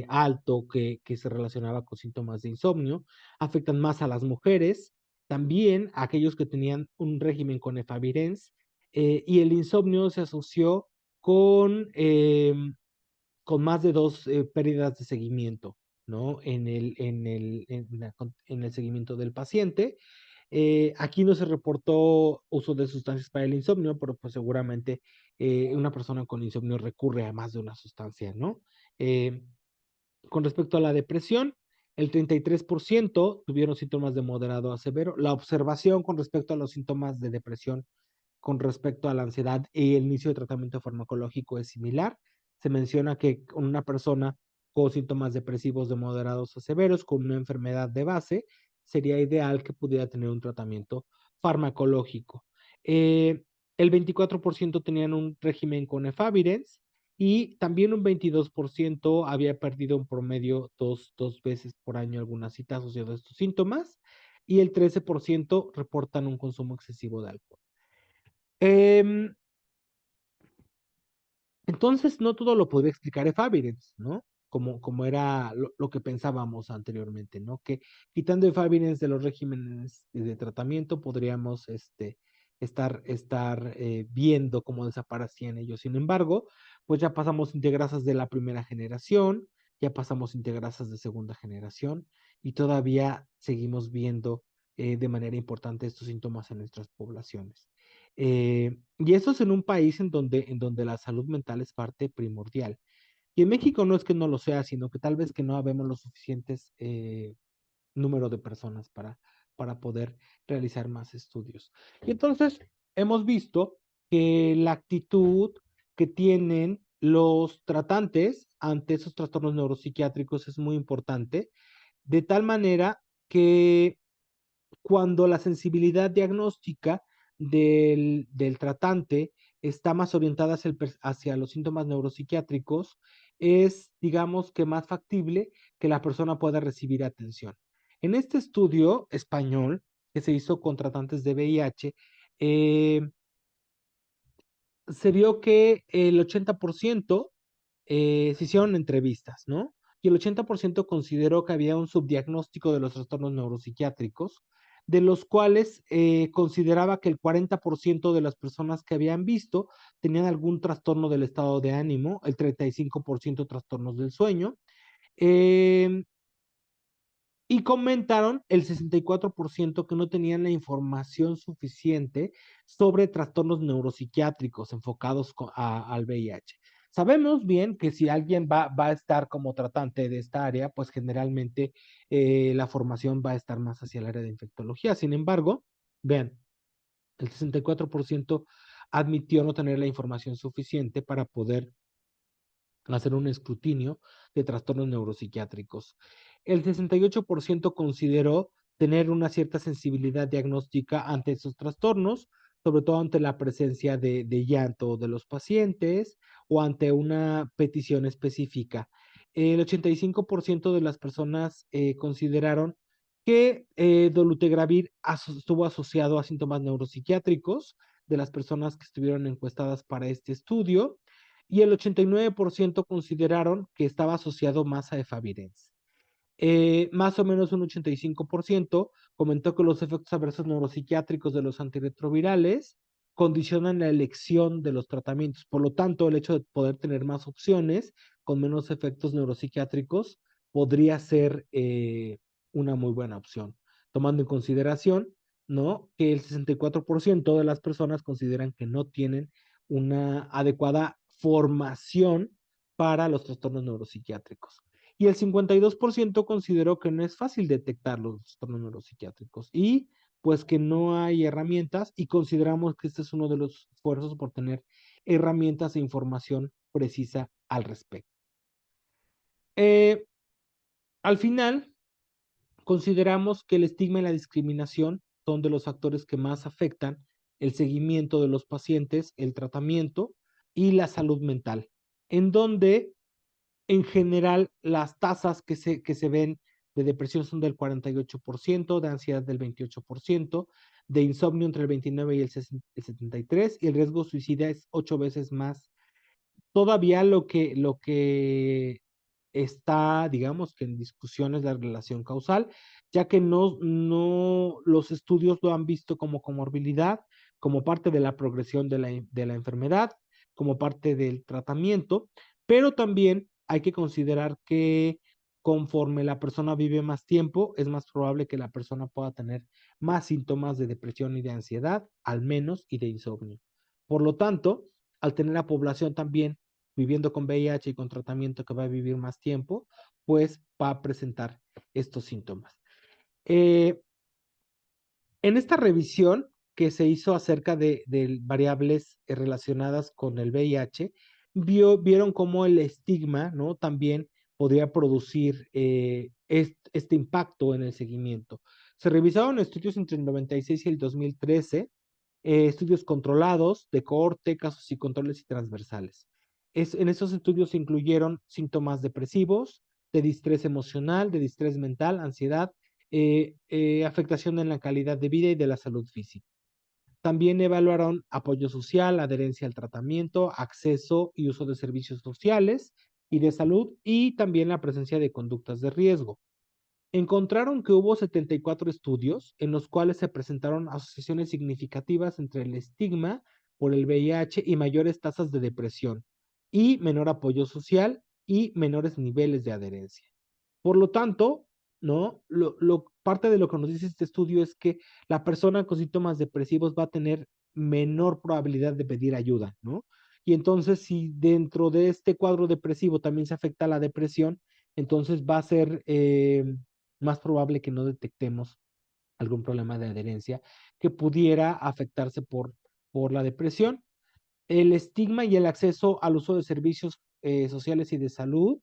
alto que se relacionaba con síntomas de insomnio. Afectan más a las mujeres, también a aquellos que tenían un régimen con efavirenz, y el insomnio se asoció con más de 2 pérdidas de seguimiento, ¿no? En el seguimiento del paciente. Aquí no se reportó uso de sustancias para el insomnio, pero pues seguramente una persona con insomnio recurre a más de una sustancia, ¿no? Eh, con respecto a la depresión, el 33% tuvieron síntomas de moderado a severo. La observación con respecto a los síntomas de depresión con respecto a la ansiedad y el inicio de tratamiento farmacológico es similar. Se menciona que una persona con síntomas depresivos de moderados a severos, con una enfermedad de base, sería ideal que pudiera tener un tratamiento farmacológico. Eh, el 24% tenían un régimen con efavirenz y también un 22% había perdido en promedio dos veces por año alguna cita asociada a estos síntomas y el 13% reportan un consumo excesivo de alcohol. Em, entonces, no todo lo podría explicar efavirenz, ¿no? Como era lo que pensábamos anteriormente, ¿no? Que quitando efavirenz de los regímenes de tratamiento podríamos estar viendo cómo desaparecían ellos. Sin embargo, pues ya pasamos integrasas de la primera generación, ya pasamos integrasas de segunda generación y todavía seguimos viendo de manera importante estos síntomas en nuestras poblaciones. Y eso es en un país en donde la salud mental es parte primordial. Y en México no es que no lo sea, sino que tal vez que no habemos los suficientes número de personas para poder realizar más estudios. Y entonces hemos visto que la actitud que tienen los tratantes ante esos trastornos neuropsiquiátricos es muy importante, de tal manera que cuando la sensibilidad diagnóstica del tratante está más orientada hacia los síntomas neuropsiquiátricos, es, digamos que más factible que la persona pueda recibir atención. En este estudio español que se hizo con tratantes de VIH, se vio que el 80% se hicieron entrevistas, ¿no? Y el 80% consideró que había un subdiagnóstico de los trastornos neuropsiquiátricos, de los cuales consideraba que el 40% de las personas que habían visto tenían algún trastorno del estado de ánimo, el 35% trastornos del sueño, eh, y comentaron el 64% que no tenían la información suficiente sobre trastornos neuropsiquiátricos enfocados al VIH. Sabemos bien que si alguien va a estar como tratante de esta área, pues generalmente la formación va a estar más hacia el área de infectología. Sin embargo, vean, el 64% admitió no tener la información suficiente para poder hacer un escrutinio de trastornos neuropsiquiátricos. El 68% consideró tener una cierta sensibilidad diagnóstica ante esos trastornos, sobre todo ante la presencia de llanto de los pacientes o ante una petición específica. El 85% de las personas consideraron que dolutegravir estuvo asociado a síntomas neuropsiquiátricos de las personas que estuvieron encuestadas para este estudio y el 89% consideraron que estaba asociado más a efavirenz. Más o menos un 85% comentó que los efectos adversos neuropsiquiátricos de los antirretrovirales condicionan la elección de los tratamientos. Por lo tanto, el hecho de poder tener más opciones con menos efectos neuropsiquiátricos podría ser una muy buena opción, tomando en consideración, ¿no?, que el 64% de las personas consideran que no tienen una adecuada formación para los trastornos neuropsiquiátricos. Y el 52% consideró que no es fácil detectar los trastornos neuropsiquiátricos y pues que no hay herramientas, y consideramos que este es uno de los esfuerzos por tener herramientas e información precisa al respecto. Al final, consideramos que el estigma y la discriminación son de los factores que más afectan el seguimiento de los pacientes, el tratamiento y la salud mental, en donde en general las tasas que se ven de depresión son del 48%, de ansiedad del 28%, de insomnio entre el 29 y el 73%, y el riesgo suicida es 8 veces más. Todavía lo que está, digamos que en discusión es la relación causal, ya que no los estudios lo han visto como comorbilidad, como parte de la progresión de la enfermedad, como parte del tratamiento, pero también hay que considerar que conforme la persona vive más tiempo, es más probable que la persona pueda tener más síntomas de depresión y de ansiedad, al menos, y de insomnio. Por lo tanto, al tener la población también viviendo con VIH y con tratamiento que va a vivir más tiempo, pues va a presentar estos síntomas. En esta revisión que se hizo acerca de variables relacionadas con el VIH, vieron cómo el estigma, ¿no?, también podría producir este impacto en el seguimiento. Se revisaron estudios entre el 96 y el 2013, estudios controlados de cohorte, casos y controles y transversales. En esos estudios se incluyeron síntomas depresivos, de distrés emocional, de distrés mental, ansiedad, afectación en la calidad de vida y de la salud física. También evaluaron apoyo social, adherencia al tratamiento, acceso y uso de servicios sociales y de salud, y también la presencia de conductas de riesgo. Encontraron que hubo 74 estudios en los cuales se presentaron asociaciones significativas entre el estigma por el VIH y mayores tasas de depresión, y menor apoyo social y menores niveles de adherencia. Por lo tanto, ¿no? Parte de lo que nos dice este estudio es que la persona con síntomas depresivos va a tener menor probabilidad de pedir ayuda, ¿no? Y entonces, si dentro de este cuadro depresivo también se afecta la depresión, entonces va a ser más probable que no detectemos algún problema de adherencia que pudiera afectarse por la depresión. El estigma y el acceso al uso de servicios sociales y de salud,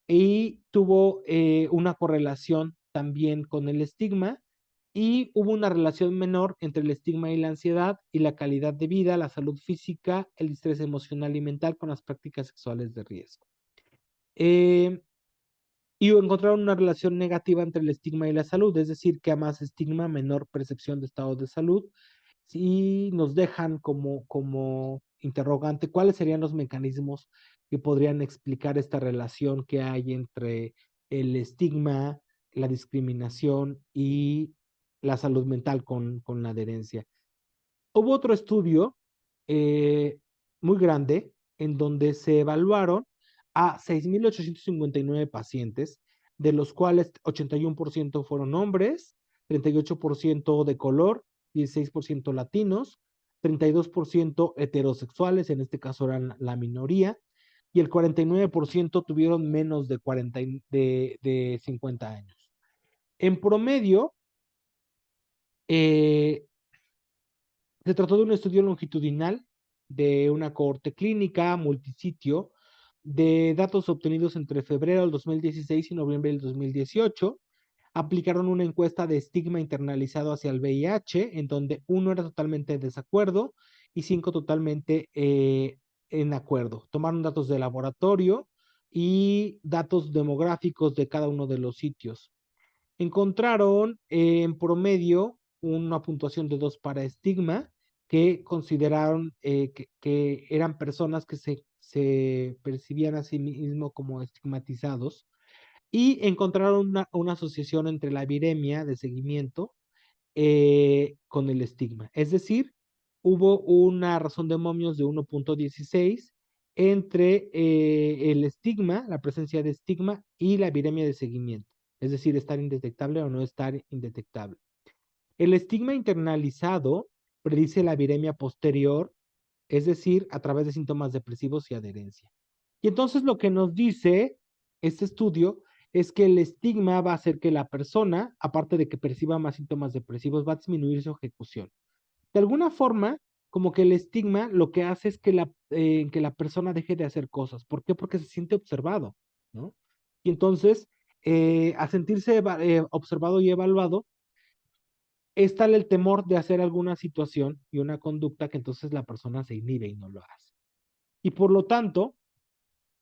y tuvo una correlación también con el estigma, y hubo una relación menor entre el estigma y la ansiedad y la calidad de vida, la salud física, el estrés emocional y mental con las prácticas sexuales de riesgo. Y encontraron una relación negativa entre el estigma y la salud, es decir, que a más estigma, menor percepción de estado de salud. Sí nos dejan como interrogante cuáles serían los mecanismos que podrían explicar esta relación que hay entre el estigma, la discriminación y la salud mental con la adherencia. Hubo otro estudio muy grande en donde se evaluaron a 6,859 pacientes, de los cuales 81% fueron hombres, 38% de color, 16% latinos, 32% heterosexuales, en este caso eran la minoría, y el 49% tuvieron menos de 50 años. En promedio, eh, se trató de un estudio longitudinal de una cohorte clínica multisitio de datos obtenidos entre febrero del 2016 y noviembre del 2018. Aplicaron una encuesta de estigma internalizado hacia el VIH, en donde 1 era totalmente en desacuerdo y 5 totalmente en acuerdo. Tomaron datos de laboratorio y datos demográficos de cada uno de los sitios. Encontraron en promedio una puntuación de 2 para estigma, que consideraron que eran personas que se percibían a sí mismos como estigmatizados, y encontraron una asociación entre la viremia de seguimiento con el estigma. Es decir, hubo una razón de momios de 1.16 entre el estigma, la presencia de estigma y la viremia de seguimiento. Es decir, estar indetectable o no estar indetectable. El estigma internalizado predice la viremia posterior, es decir, a través de síntomas depresivos y adherencia. Y entonces lo que nos dice este estudio es que el estigma va a hacer que la persona, aparte de que perciba más síntomas depresivos, va a disminuir su ejecución. De alguna forma, como que el estigma lo que hace es que la persona deje de hacer cosas. ¿Por qué? Porque se siente observado, ¿no? Y entonces, a sentirse observado y evaluado, es tal el temor de hacer alguna situación y una conducta que entonces la persona se inhibe y no lo hace. Y por lo tanto,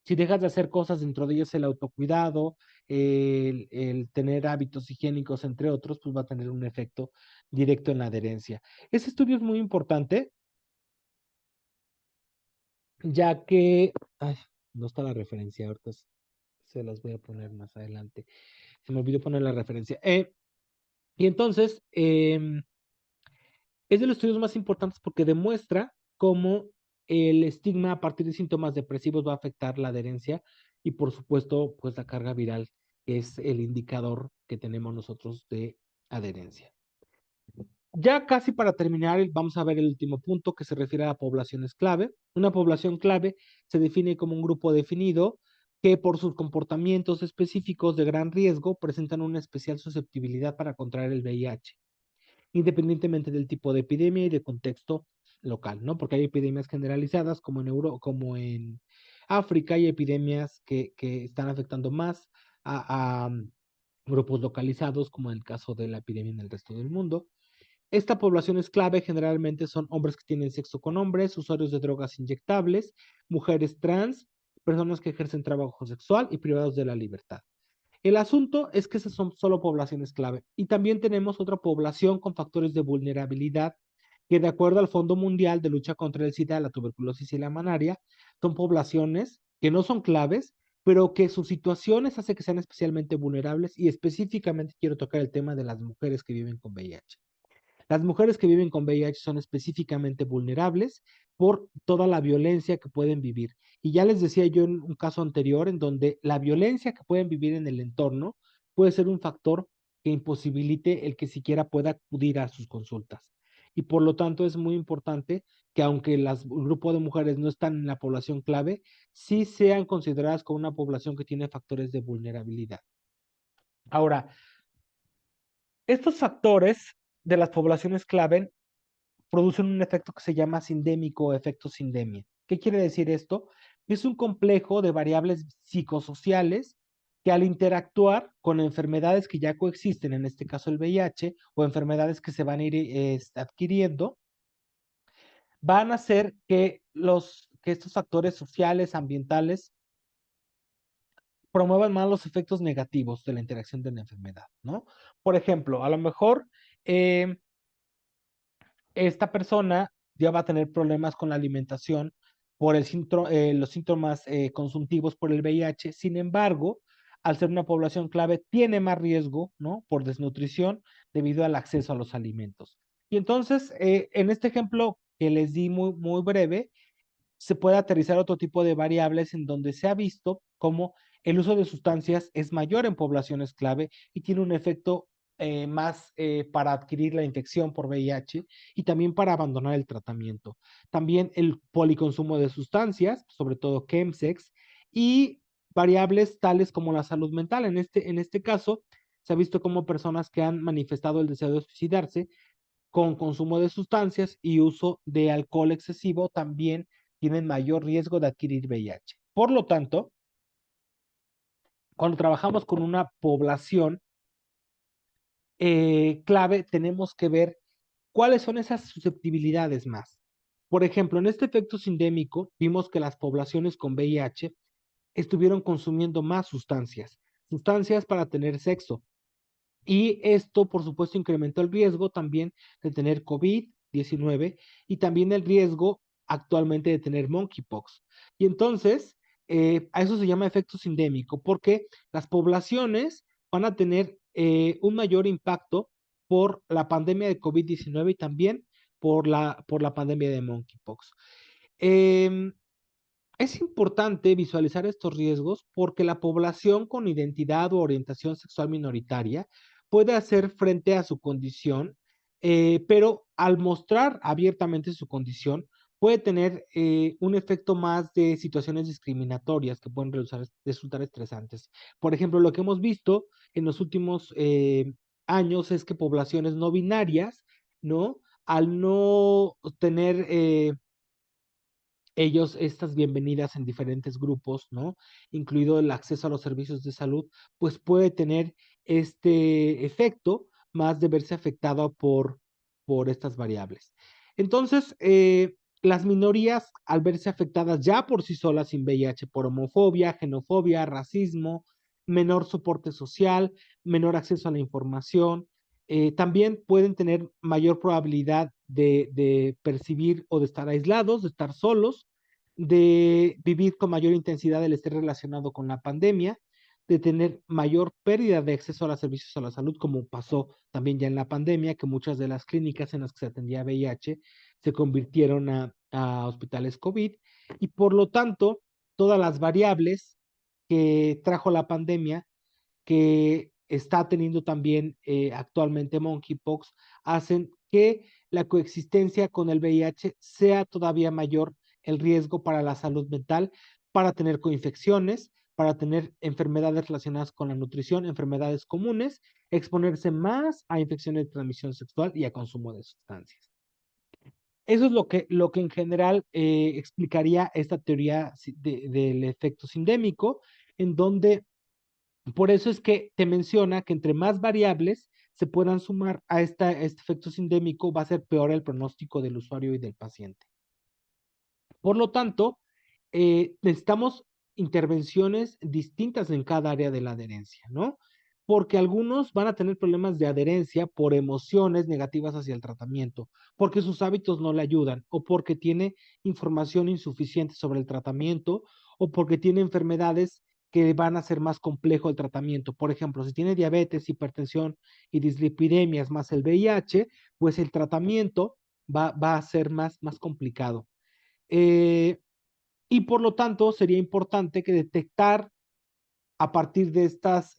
si dejas de hacer cosas, dentro de ellas el autocuidado, el tener hábitos higiénicos, entre otros, pues va a tener un efecto directo en la adherencia. Ese estudio es muy importante, ya que, ay, no está la referencia, ahorita se las voy a poner más adelante. Se me olvidó poner la referencia. Y entonces, es de los estudios más importantes porque demuestra cómo el estigma a partir de síntomas depresivos va a afectar la adherencia y por supuesto, pues la carga viral es el indicador que tenemos nosotros de adherencia. Ya casi para terminar, vamos a ver el último punto que se refiere a la poblaciones clave. Una población clave se define como un grupo definido que por sus comportamientos específicos de gran riesgo presentan una especial susceptibilidad para contraer el VIH, independientemente del tipo de epidemia y de contexto local, ¿no? Porque hay epidemias generalizadas como en África, hay epidemias que están afectando más a grupos localizados, como en el caso de la epidemia en el resto del mundo. Esta población es clave, generalmente son hombres que tienen sexo con hombres, usuarios de drogas inyectables, mujeres trans, personas que ejercen trabajo sexual y privados de la libertad. El asunto es que esas son solo poblaciones clave. Y también tenemos otra población con factores de vulnerabilidad que, de acuerdo al Fondo Mundial de Lucha contra el SIDA, la tuberculosis y la malaria, son poblaciones que no son claves, pero que sus situaciones hacen que sean especialmente vulnerables, y específicamente quiero tocar el tema de las mujeres que viven con VIH. Las mujeres que viven con VIH son específicamente vulnerables por toda la violencia que pueden vivir. Y ya les decía yo en un caso anterior en donde la violencia que pueden vivir en el entorno puede ser un factor que imposibilite el que siquiera pueda acudir a sus consultas. Y por lo tanto es muy importante que, aunque el grupo de mujeres no están en la población clave, sí sean consideradas como una población que tiene factores de vulnerabilidad. Ahora, estos factores de las poblaciones clave producen un efecto que se llama sindémico o efecto sindemia. ¿Qué quiere decir esto? Es un complejo de variables psicosociales que, al interactuar con enfermedades que ya coexisten, en este caso el VIH, o enfermedades que se van a ir adquiriendo, van a hacer que estos factores sociales, ambientales, promuevan más los efectos negativos de la interacción de la enfermedad, ¿no? Por ejemplo, a lo mejor eh, esta persona ya va a tener problemas con la alimentación por los síntomas consuntivos por el VIH. Sin embargo, al ser una población clave, tiene más riesgo, ¿no? Por desnutrición debido al acceso a los alimentos. Y entonces, en este ejemplo que les di muy, muy breve, se puede aterrizar otro tipo de variables en donde se ha visto cómo el uso de sustancias es mayor en poblaciones clave y tiene un efecto más para adquirir la infección por VIH y también para abandonar el tratamiento. También el policonsumo de sustancias, sobre todo chemsex, y variables tales como la salud mental. En este caso, se ha visto como personas que han manifestado el deseo de suicidarse con consumo de sustancias y uso de alcohol excesivo también tienen mayor riesgo de adquirir VIH. Por lo tanto, cuando trabajamos con una población clave, tenemos que ver cuáles son esas susceptibilidades más. Por ejemplo, en este efecto sindémico, vimos que las poblaciones con VIH estuvieron consumiendo más sustancias para tener sexo. Y esto, por supuesto, incrementó el riesgo también de tener COVID-19 y también el riesgo actualmente de tener monkeypox. Y entonces, a eso se llama efecto sindémico, porque las poblaciones van a tener un mayor impacto por la pandemia de COVID-19 y también por la pandemia de monkeypox. Em, es importante visualizar estos riesgos porque la población con identidad o orientación sexual minoritaria puede hacer frente a su condición, pero al mostrar abiertamente su condición, puede tener un efecto más de situaciones discriminatorias que pueden resultar estresantes. Por ejemplo, lo que hemos visto en los últimos años es que poblaciones no binarias, ¿no? Al no tener ellos estas bienvenidas en diferentes grupos, ¿no? Incluido el acceso a los servicios de salud, pues puede tener este efecto más de verse afectado por estas variables. Entonces, las minorías, al verse afectadas ya por sí solas sin VIH, por homofobia, xenofobia, racismo, menor soporte social, menor acceso a la información, también pueden tener mayor probabilidad de percibir o de estar aislados, de estar solos, de vivir con mayor intensidad el estrés relacionado con la pandemia, de tener mayor pérdida de acceso a los servicios a la salud, como pasó también ya en la pandemia, que muchas de las clínicas en las que se atendía VIH se convirtieron a hospitales COVID, y por lo tanto, todas las variables que trajo la pandemia que está teniendo también actualmente monkeypox, hacen que la coexistencia con el VIH sea todavía mayor el riesgo para la salud mental, para tener coinfecciones, para tener enfermedades relacionadas con la nutrición, enfermedades comunes, exponerse más a infecciones de transmisión sexual y a consumo de sustancias. Eso es lo que en general explicaría esta teoría del efecto sindémico, en donde por eso es que te menciona que entre más variables se puedan sumar a este efecto sindémico, va a ser peor el pronóstico del usuario y del paciente. Por lo tanto, necesitamos intervenciones distintas en cada área de la adherencia, ¿no? Porque algunos van a tener problemas de adherencia por emociones negativas hacia el tratamiento, porque sus hábitos no le ayudan, o porque tiene información insuficiente sobre el tratamiento, o porque tiene enfermedades que van a hacer más complejo el tratamiento. Por ejemplo, si tiene diabetes, hipertensión y dislipidemias más el VIH, pues el tratamiento va a ser más complicado. Eh, y por lo tanto, sería importante que detectar a partir de estos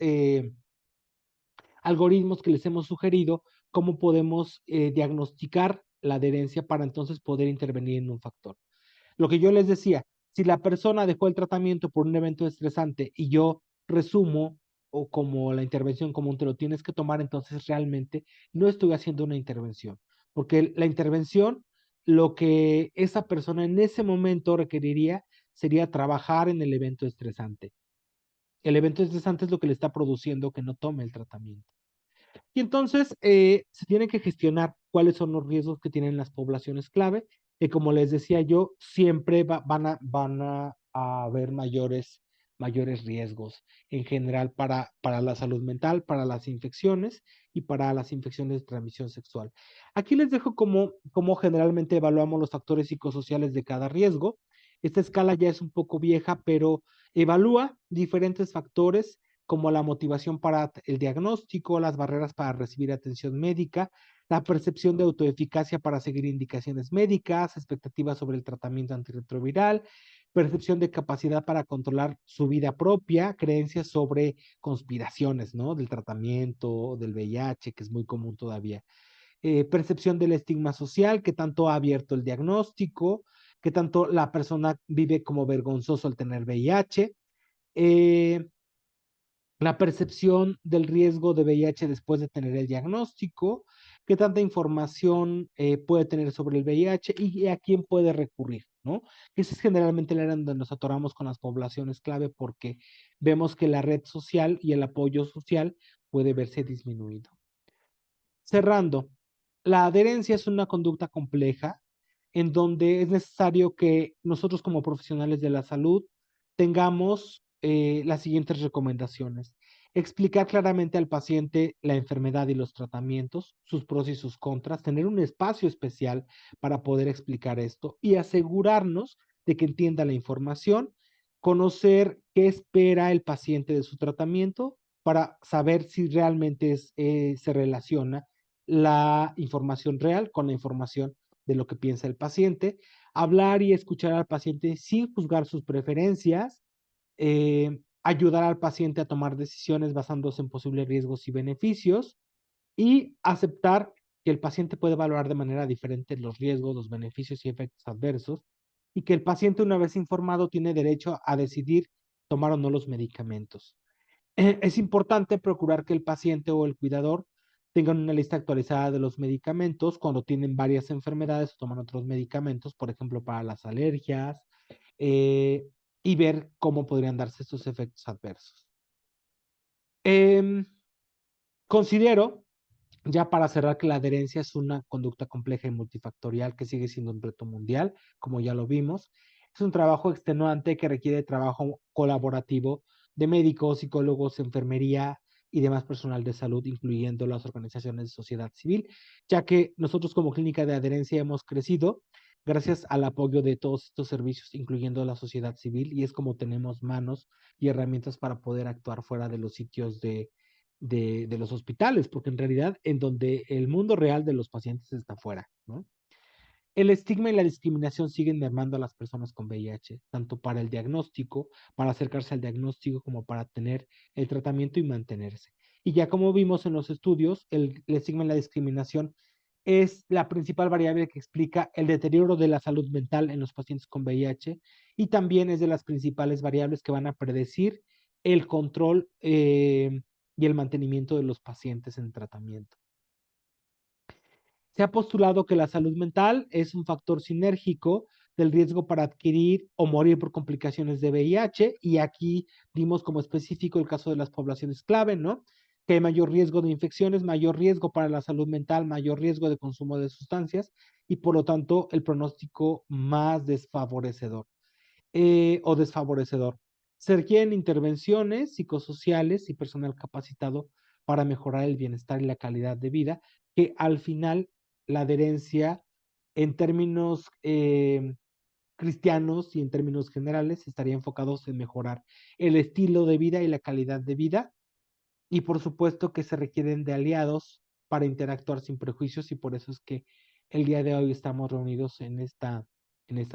algoritmos que les hemos sugerido, cómo podemos diagnosticar la adherencia para entonces poder intervenir en un factor. Lo que yo les decía, si la persona dejó el tratamiento por un evento estresante y yo resumo o como la intervención común te lo tienes que tomar, entonces realmente no estoy haciendo una intervención, porque la intervención, lo que esa persona en ese momento requeriría sería trabajar en el evento estresante. El evento estresante es lo que le está produciendo que no tome el tratamiento. Y entonces se tiene que gestionar cuáles son los riesgos que tienen las poblaciones clave, que como les decía yo, siempre van a haber mayores riesgos en general para la salud mental, para las infecciones y para las infecciones de transmisión sexual. Aquí les dejo cómo generalmente evaluamos los factores psicosociales de cada riesgo. Esta escala ya es un poco vieja, pero evalúa diferentes factores como la motivación para el diagnóstico, las barreras para recibir atención médica, la percepción de autoeficacia para seguir indicaciones médicas, expectativas sobre el tratamiento antirretroviral, percepción de capacidad para controlar su vida propia, creencias sobre conspiraciones, ¿no? Del tratamiento, del VIH, que es muy común todavía. Percepción del estigma social, que tanto ha abierto el diagnóstico, que tanto la persona vive como vergonzoso al tener VIH. Eh, la percepción del riesgo de VIH después de tener el diagnóstico, qué tanta información puede tener sobre el VIH y a quién puede recurrir, ¿no? Ese es generalmente el área donde nos atoramos con las poblaciones clave porque vemos que la red social y el apoyo social puede verse disminuido. Cerrando, la adherencia es una conducta compleja en donde es necesario que nosotros como profesionales de la salud tengamos las siguientes recomendaciones. Explicar claramente al paciente la enfermedad y los tratamientos, sus pros y sus contras, tener un espacio especial para poder explicar esto y asegurarnos de que entienda la información conocer qué espera el paciente de su tratamiento para saber si realmente se relaciona la información real con la información de lo que piensa el paciente, hablar y escuchar al paciente sin juzgar sus preferencias, ayudar al paciente a tomar decisiones basándose en posibles riesgos y beneficios y aceptar que el paciente puede valorar de manera diferente los riesgos, los beneficios y efectos adversos y que el paciente una vez informado tiene derecho a decidir tomar o no los medicamentos. Es importante procurar que el paciente o el cuidador tengan una lista actualizada de los medicamentos cuando tienen varias enfermedades o toman otros medicamentos, por ejemplo, para las alergias, eh, y ver cómo podrían darse estos efectos adversos. Considero, ya para cerrar, que la adherencia es una conducta compleja y multifactorial que sigue siendo un reto mundial, como ya lo vimos. Es un trabajo extenuante que requiere trabajo colaborativo de médicos, psicólogos, enfermería y demás personal de salud, incluyendo las organizaciones de sociedad civil, ya que nosotros como clínica de adherencia hemos crecido gracias al apoyo de todos estos servicios, incluyendo la sociedad civil, y es como tenemos manos y herramientas para poder actuar fuera de los sitios de los hospitales, porque en realidad en donde el mundo real de los pacientes está afuera, ¿no? El estigma y la discriminación siguen mermando a las personas con VIH, tanto para el diagnóstico, para acercarse al diagnóstico, como para tener el tratamiento y mantenerse. Y ya como vimos en los estudios, el estigma y la discriminación es la principal variable que explica el deterioro de la salud mental en los pacientes con VIH y también es de las principales variables que van a predecir el control y el mantenimiento de los pacientes en tratamiento. Se ha postulado que la salud mental es un factor sinérgico del riesgo para adquirir o morir por complicaciones de VIH, y aquí dimos como específico el caso de las poblaciones clave, ¿no? Que hay mayor riesgo de infecciones, mayor riesgo para la salud mental, mayor riesgo de consumo de sustancias y por lo tanto el pronóstico más desfavorecedor o desfavorecedor. Se requieren intervenciones psicosociales y personal capacitado para mejorar el bienestar y la calidad de vida, que al final la adherencia en términos cristianos y en términos generales estaría enfocados en mejorar el estilo de vida y la calidad de vida, y por supuesto que se requieren de aliados para interactuar sin prejuicios, y por eso es que el día de hoy estamos reunidos en esta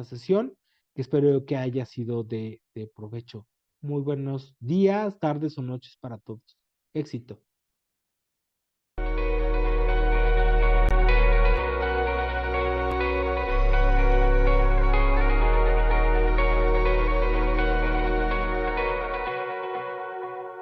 sesión, que espero que haya sido de provecho. Muy buenos días, tardes o noches para todos. Éxito.